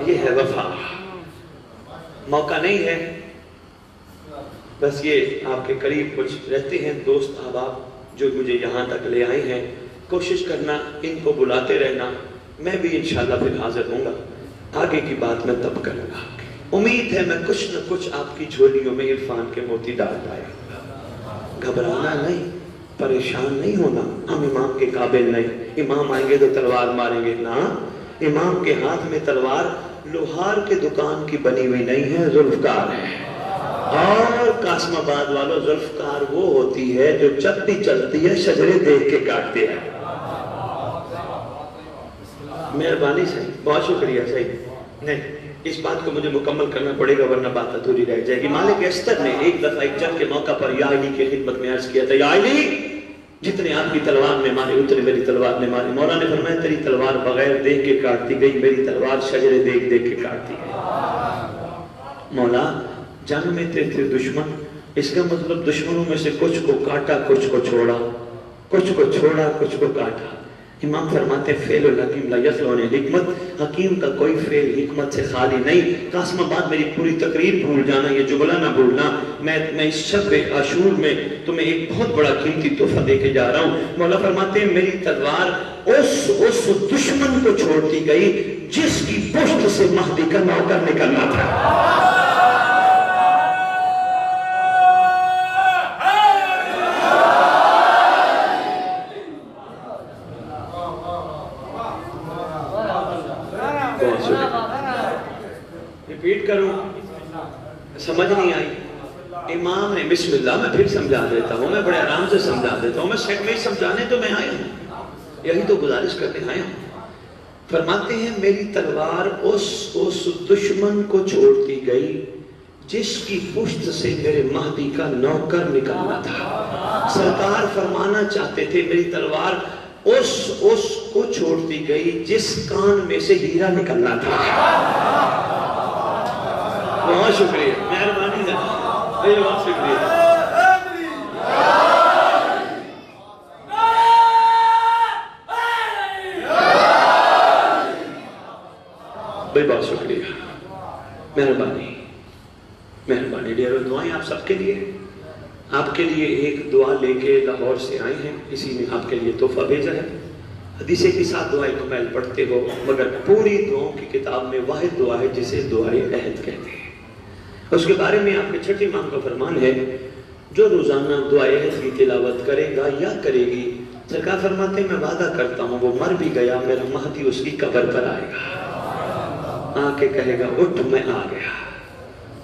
یہ ہے وفا۔ موقع نہیں ہے، بس یہ آپ کے قریب کچھ رہتے ہیں دوست احباب جو مجھے یہاں تک لے آئے ہیں، کوشش کرنا ان کو بلاتے رہنا، میں بھی انشاءاللہ پھر حاضر ہوں گا، آگے کی بات میں تب کروں گا۔ امید ہے میں کچھ نہ کچھ آپ کی جھولیوں میں عرفان کے موتی ڈال پایا۔ گھبرانا نہیں، پریشان نہیں ہونا، ہم امام کے قابل نہیں، امام آئیں گے تو تلوار ماریں گے، نہ، امام کے ہاتھ میں تلوار لوہار کے دکان کی بنی ہوئی نہیں ہے، ذوالفقار ہے۔ اور قاسم آباد والوں، ذوالفقار وہ ہوتی ہے جو جب بھی چلتی ہے شجرے دیکھ کے کاٹتے ہیں۔ مہربانی سے بہت شکریہ، صحیح نہیں، اس بات کو مجھے مکمل کرنا پڑے گا ورنہ بات ادھوری رہ جائے گی۔ مالک استر نے ایک دفعہ ایک جنگ کے موقع پر یا علی کی خدمت میں عرض کیا تھا، یا علی، جتنے آپ کی تلوار نے ماری اتنے میری تلوار نے ماری۔ مولا نے فرمایا تیری تلوار بغیر دیکھ کے کاٹتی گئی، میری تلوار شجرے دیکھ دیکھ کے کاٹتی ہے۔ مولا جنگ میں تھے دشمن، اس کا مطلب دشمنوں میں سے کچھ کو کاٹا، کچھ کو چھوڑا، کچھ کو چھوڑا، کچھ کو کاٹا۔ امام فرماتے فعل الحکیم لا یخلو عن حکمت، حکیم کا کوئی فعل حکمت سے خالی نہیں۔ قاسم آباد میری پوری تقریر بھول جانا، یہ جملہ نہ بھولنا، میں اس شب عاشور میں تمہیں ایک بہت بڑا قیمتی تحفہ دے کے جا رہا ہوں۔ مولا فرماتے ہیں میری تلوار اس دشمن کو چھوڑتی گئی جس کی پشت سے مہدی کا نوکر نکلنا تھا۔ ریپیٹ کروں، سمجھ نہیں آئی؟ امام نے بسم اللہ، میں پھر سمجھا دیتا ہوں، میں بڑے آرام سے سمجھا دیتا ہوں، میں سیکنڈ سمجھانے تو میں آیا ہوں، یہی تو گزارش کرنے آیا ہوں۔ فرماتے ہیں میری تلوار اس دشمن کو چھوڑتی گئی جس کی پشت سے میرے مہدی کا نوکر نکلنا تھا۔ سرکار فرمانا چاہتے تھے میری تلوار اس کو چھوڑتی گئی جس کان میں سے ہیرا نکلنا تھا۔ بہت شکریہ، مہربانی ہے، بہت شکریہ۔ بہت شکریہ، مہربانی مہربانی۔ ڈیرو دعائیں آپ سب کے لیے، آپ کے لیے ایک دعا لے کے لاہور سے آئے ہیں، کسی نے آپ کے لیے تحفہ بھیجا ہے۔ حدیثے کے ساتھ دعائیں کمیل پڑھتے ہو، مگر پوری دعاؤں کی کتاب میں واحد دعا ہے جسے دعائے عہد کہتے ہیں۔ اس کے بارے میں آپ کے چھٹے امام کا فرمان ہے، جو روزانہ دعائے عہد کی تلاوت کرے گا یا کرے گی، سرکار فرماتے ہیں میں وعدہ کرتا ہوں وہ مر بھی گیا میرا مہدی اس کی قبر پر آئے گا، آ کے کہے گا اٹھ میں آ گیا۔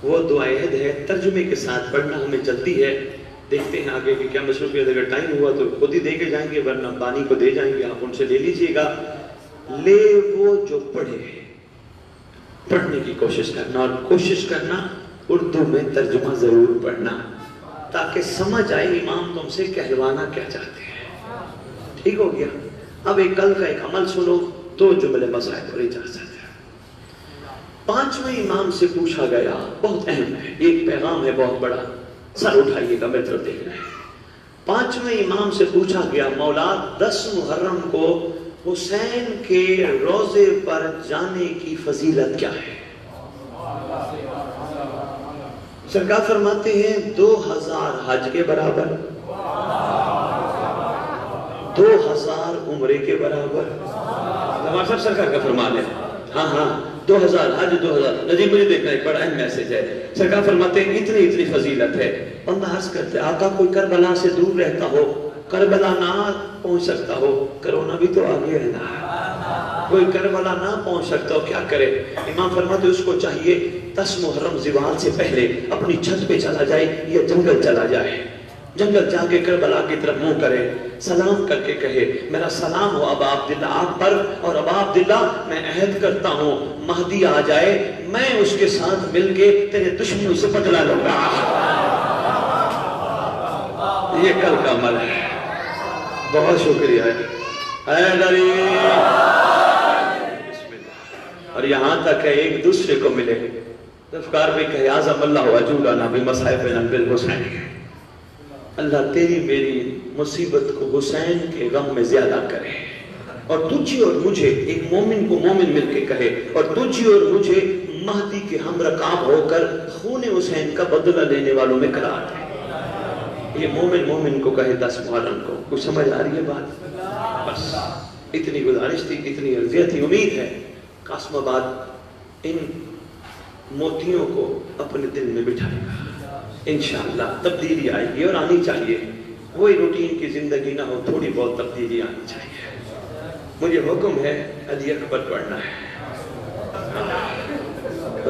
وہ دعائے عہد ہے، ترجمے کے ساتھ پڑھنا ہمیں جلدی ہے، دیکھتے ہیں آگے کی کیا مصروفیت، اگر ٹائم ہوا تو خود ہی دے کے جائیں گے ورنہ بانی کو دے جائیں گے، آپ ان سے لے لیجئے گا۔ لے وہ جو پڑھے، پڑھنے کی کوشش کرنا، اور کوشش کرنا اردو میں ترجمہ ضرور پڑھنا تاکہ سمجھ آئے امام تم سے کہلوانا کیا چاہتے ہیں۔ ٹھیک ہو گیا؟ اب ایک کل کا ایک عمل سنو، دو جملے مسائل پر اجازت ہے۔ پانچویں امام سے پوچھا گیا، بہت اہم ہے، ایک پیغام ہے بہت بڑا، سر اٹھائیے گا میرے طرف دیکھ رہے ہیں۔ پانچویں امام سے پوچھا گیا مولا 10 محرم کو حسین کے روضے پر جانے کی فضیلت کیا ہے؟ سرکار فرماتے ہیں 2000 حج کے برابر، 2000 عمرے کے برابر۔ ہمارا سب سرکار کا فرمان ہے، ہاں 2000 حج، 2000 نجیب، مجھے دیکھنا ایک بڑا اہم میسج ہے۔ سرکار فرماتے ہیں اتنی فضیلت ہے۔ بندہ عرض کرتے آقا کوئی کربلا سے دور رہتا ہو، کربلا نہ پہنچ سکتا ہو، کرونا بھی تو آگے رہنا، کوئی کربلا نہ پہنچ سکتا ہو، کیا کرے؟ امام فرماتے اس کو چاہیے 10 محرم زوال سے پہلے اپنی چھت پہ چلا جائے یا جنگل چلا جائے، جنگل جا کے کربلا کی طرف منہ کرے، سلام کر کے کہے میرا سلام ہو ابا عبداللہ آپ پر، اور ابا عبداللہ میں عہد کرتا ہوں مہدی آ جائے میں اس کے ساتھ مل کے تیرے دشمنوں سے بدلہ لوں گا۔ یہ کل کا عمل ہے، بہت شکریہ ہے۔ اور یہاں تک ہے ایک دوسرے کو ملے، ذوالفقار بھی کہے اعظم اللہ اجورنا بمصائبنا بالحسین، اللہ تیری میری مصیبت کو حسین کے غم میں زیادہ کرے، اور تجھے اور مجھے، ایک مومن کو مومن مل کے کہے، اور تجھے اور مجھے مہدی کے ہم رکاب ہو کر خون حسین کا بدلہ لینے والوں میں قرار دے۔ یہ مومن کو کہے 10 محرم کو۔ کچھ سمجھ آ رہی ہے بات؟ بس اتنی گزارش تھی، اتنی عرضیت تھی۔ امید ہے قاسم آباد ان موتیوں کو اپنے دل میں بٹھائے گا۔ انشاءاللہ تبدیلی آئے گی اور آنی چاہیے. وہی روٹین کی زندگی نہ ہو, تھوڑی بہت تبدیلی آنی چاہیے. مجھے حکم ہے علی اکبر پڑھنا ہے.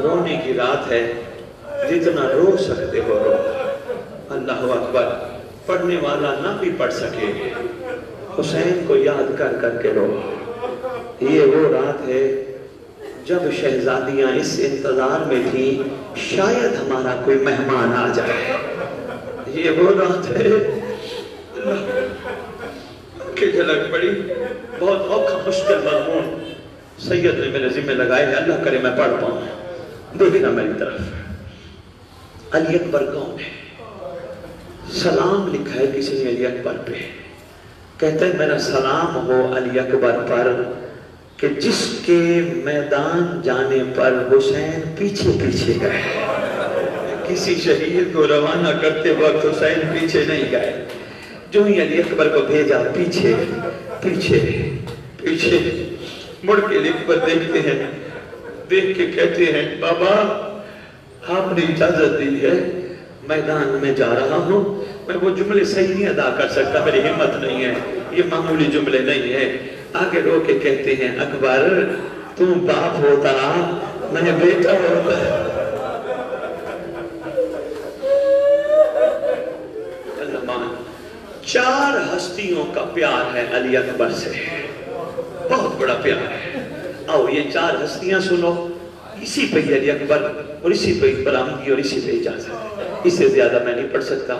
رونے کی رات ہے, جتنا رو سکتے ہو رو. اللہ اکبر. پڑھنے والا نہ بھی پڑھ سکے, حسین کو یاد کر کر کے رو. یہ وہ رات ہے جب شہزادیاں اس انتظار میں تھیں شاید ہمارا کوئی مہمان آ جائے. یہ وہ رات ہے کہ جھلک پڑی. بہت اوکھا مشکل مضمون سید نے میرے ذمہ لگائے ہیں, اللہ کرے میں پڑھ پاؤں. دیکھنا میری طرف. علی اکبر کون ہے؟ سلام لکھا ہے کسی نے علی اکبر پہ. کہتا ہے میرا سلام ہو علی اکبر پر کہ جس کے میدان جانے پر حسین پیچھے پیچھے گئے. کسی شہید کو روانہ کرتے وقت حسین پیچھے نہیں گئے. جو ہی علی اکبر کو بھیجا پیچھے پیچھے پیچھے مڑ کے علی اکبر دیکھتے ہیں. دیکھ کے کہتے ہیں بابا آپ نے اجازت دی ہے, میدان میں جا رہا ہوں. میں وہ جملے صحیح نہیں ادا کر سکتا, میری ہمت نہیں ہے, یہ معمولی جملے نہیں ہے. آگے رو کے کہتے ہیں اکبر تم باپ ہوتا میں بیٹا ہوتا. اللہ مان. 4 ہستیوں کا پیار ہے علی اکبر سے, بہت بڑا پیار ہے. آؤ یہ 4 ہستیاں سنو. اسی پہ علی اکبر اور اسی پہ برآمدگی اور اسی پہ اجازت. اس سے زیادہ میں نہیں پڑھ سکتا,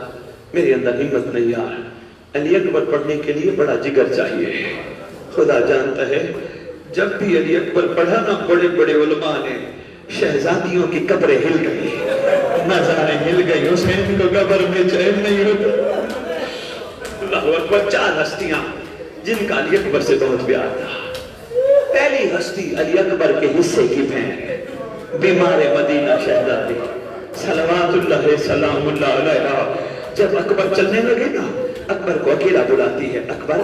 میرے اندر ہمت نہیں یار. علی اکبر پڑھنے کے لیے بڑا جگر چاہیے. خدا جانتا ہے جب بھی علی اکبر پڑھا نا بڑے بڑے علماء نے, شہزادیوں کی قبریں ہل گئی, مزاریں ہل گئی, حسین کو قبر میں چین نہیں ہوتا. اللہ اکبر. 4 ہستیاں جن کا علی اکبر سے بہت پیار تھا. پہلی ہستی علی اکبر کے حصے کی بہن, بیمار مدینہ شہزادی صلوات اللہ سلام اللہ علیہ. جب اکبر چلنے لگے نا, اکبر کو اکیلا بلاتی ہے. اکبر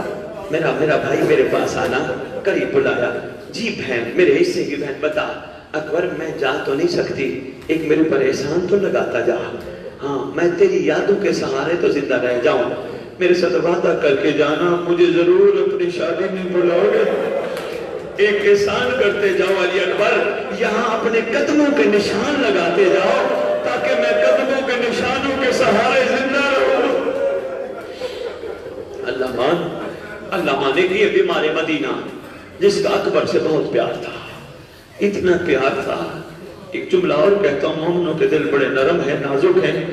میرا بھائی میرے پاس آنا. قریب بلایا. جی بہن, میرے حصے کی بہن بتا. اکبر میں جا تو نہیں سکتی, ایک میرے پر احسان تو لگاتا جا. ہاں میں تیری یادوں کے سہارے تو زندہ رہ جاؤں. میرے ساتھ وعدہ کر کے جانا, مجھے ضرور اپنی شادی میں بلاؤ گے. ایک احسان کرتے جاؤ علی اکبر, یہاں اپنے قدموں کے نشان لگاتے جاؤ تاکہ میں قدموں کے نشانوں کے سہارے زندہ رہوں. اللہ مان. اللہ مانے کہ یہ بیمار مدینہ جس کا اکبر سے بہت پیار تھا, اتنا پیار تھا. ایک جملہ اور کہتا ہوں, مومنوں کے دل بڑے نرم ہیں, نازک ہیں.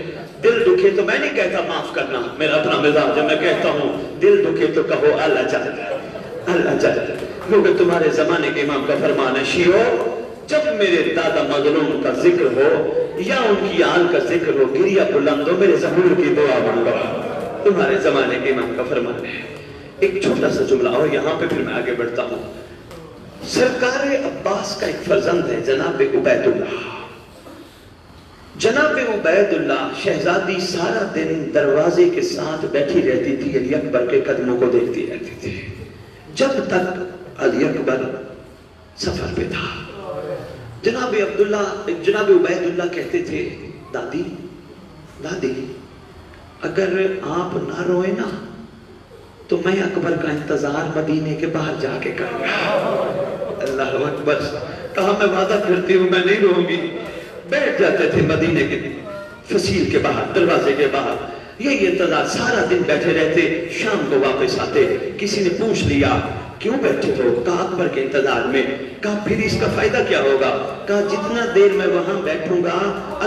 دل دکھے تو میں نہیں کہتا معاف کرنا, میرا اپنا مزاج ہے, میں کہتا ہوں دل دکھے تو کہو اللہ چل اللہ چل. کیونکہ تمہارے زمانے کے امام کا فرمان ہے شیعو, جب میرے دادا مظلوم کا ذکر ہو یا ان کی آل کا ذکر ہو, گریہ بلند ہو, میرے ظہور کی دعا مانگو. تمہارے زمانے کے امام کا فرمان ہے. ایک چھوٹا سا جملہ اور یہاں پہ پھر میں آگے بڑھتا ہوں. سرکار عباس کا ایک فرزند ہے جناب عبید اللہ. جناب عبید اللہ شہزادی سارا دن دروازے کے ساتھ بیٹھی رہتی تھی, علی اکبر کے قدموں کو دیکھتی رہتی تھی. جب تک علی اکبر سفر پہ تھا. جناب عبید اللہ کہتے تھے دادی دادی اگر آپ نہ روئے نا تو میں اکبر کا انتظار مدینے کے باہر جا کے کروں گا. اللہ اکبر. کہا میں وعدہ کرتی ہوں میں نہیں رہوں گی. بیٹھ جاتے تھے مدینے کے فصیل کے باہر, دروازے کے باہر, یہی انتظار سارا دن بیٹھے رہتے. شام کو واپس آتے. کسی نے پوچھ لیا کیوں بیٹھے ہو؟ کہا اکبر کے انتظار میں. کہا پھر اس کا فائدہ کیا ہوگا؟ کہا جتنا دیر میں وہاں بیٹھوں گا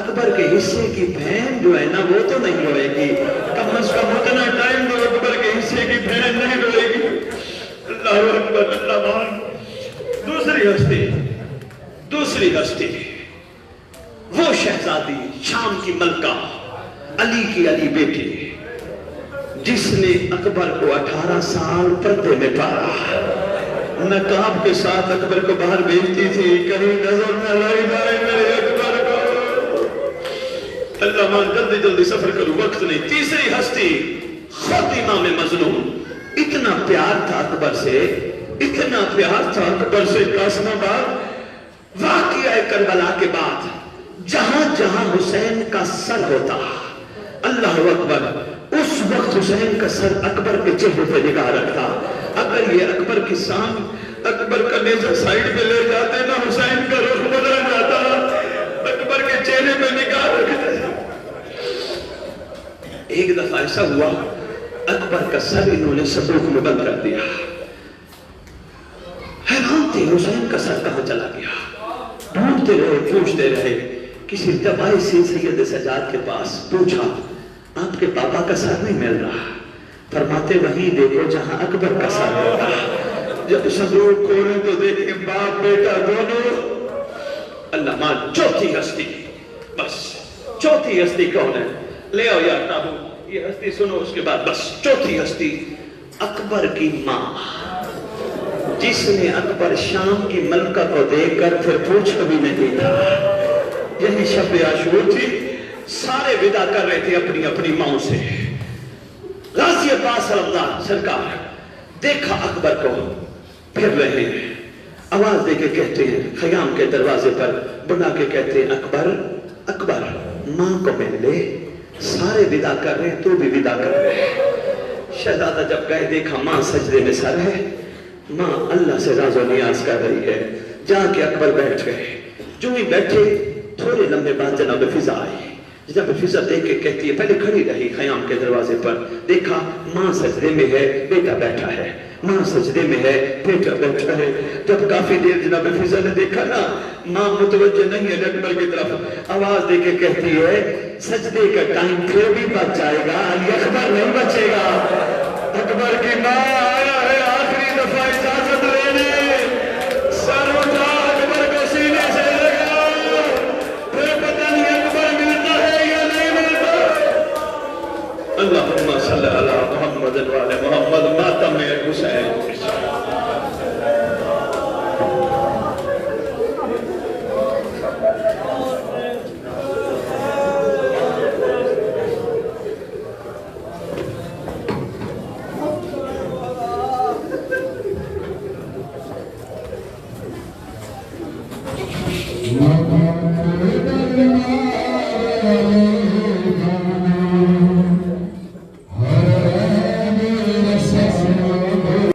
اکبر کے حصے کی بہن جو ہے نا وہ تو نہیں روئے گی. کم از کم اتنا ٹائم دو, اکبر کے حصے کی بہن نہیں روئے گی. اللہ اکبر. اللہ مان. دوسری ہستی وہ شہزادی شام کی ملکہ علی کی علی بیٹی جس نے اکبر کو 18 سال پردے میں پالا. نقاب کے ساتھ اکبر کو باہر بھیجتی تھی, کہیں نظر نہ لائی جائے میرے اکبر کو. اللہ مان جلدی جلدی سفر کروں, وقت نہیں. تیسری ہستی خود امام مظلوم. اتنا پیار تھا اکبر سے, اتنا پیار تھا اکبر سے. قاسم آباد واقعہ کربلا کے بعد جہاں جہاں حسین کا سر ہوتا اللہ اکبر. اس وقت حسین کا سر اکبر کے چہرے پہ نگاہ رکھتا. اگر یہ اکبر کی سان اکبر کا نیزہ سائیڈ پہ لے جاتے نا حسین کا رخ بدل جاتا. اکبر کے چہرے پہ نگاہ رکھتے. ایک دفعہ ایسا ہوا اکبر کا سر انہوں نے صندوق میں بند کر دیا. حیران تھے حسین کا سر کہاں چلا گیا. ڈھونڈتے رہے پوچھتے رہے. کسی دوائی سے سید سجاد کے پاس پوچھا آپ کے پاپا کا سر نہیں مل رہا. فرماتے وہیں دیکھو جہاں اکبر کا سر ہوگا. جب صندوق کھولے تو دیکھیں باپ بیٹا دونوں. اللہ مان چوتھی ہستی. بس چوتھی ہستی کون ہے؟ لے آؤ یار تابو یہ ہستی سنو. اس کے بعد بس چوتھی ہستی اکبر کی ماں جس نے اکبر شام کی ملکہ کو دیکھ کر پھر پوچھا بھی نہیں تھا. یہی شب عاشور تھی. سارے ودا کر رہے تھے اپنی اپنی ماں سے. غازی عباس اللہ سرکار دیکھا اکبر کو پھر رہے ہیں. آواز دے کے کہتے ہیں خیام کے دروازے پر بنا کے کہتے ہیں اکبر اکبر ماں کو مل لے. سارے ودا کر رہے ہیں تو بھی ودا کر رہے ہیں. شہزادہ جب گئے دیکھا ماں سجدے میں سر ہے. ماں اللہ سے راز و نیاز کر رہی ہے. جا کے اکبر بیٹھ گئے. جو ہی بیٹھے تھوڑے لمحے بعد جناب فضا آئی. جب فضا دیکھ کے کہتی ہے پہلے کھڑی رہی خیام کے دروازے پر. دیکھا ماں سجدے میں ہے بیٹا بیٹھا ہے. ماں سجدے میں ہے بیٹا بیٹھا ہے. جب کافی دیر جناب فضا نے دیکھا نا ماں متوجہ نہیں ہے اکبر کی طرف. آواز دے کے کہتی ہے سجدے کا ٹائم پھر بھی بچ جائے گا اکبر نہیں بچے گا. اکبر کی ماں آیا ہے آخری دفعہ اجازت لینے. سر اٹھا اکبر کو سینے سے لگا. پھر پتہ نہیں اکبر ملتا ہے یا نہیں ملتا. اللہم صلی علی محمد وعلی محمد. ماتم حسین. محمد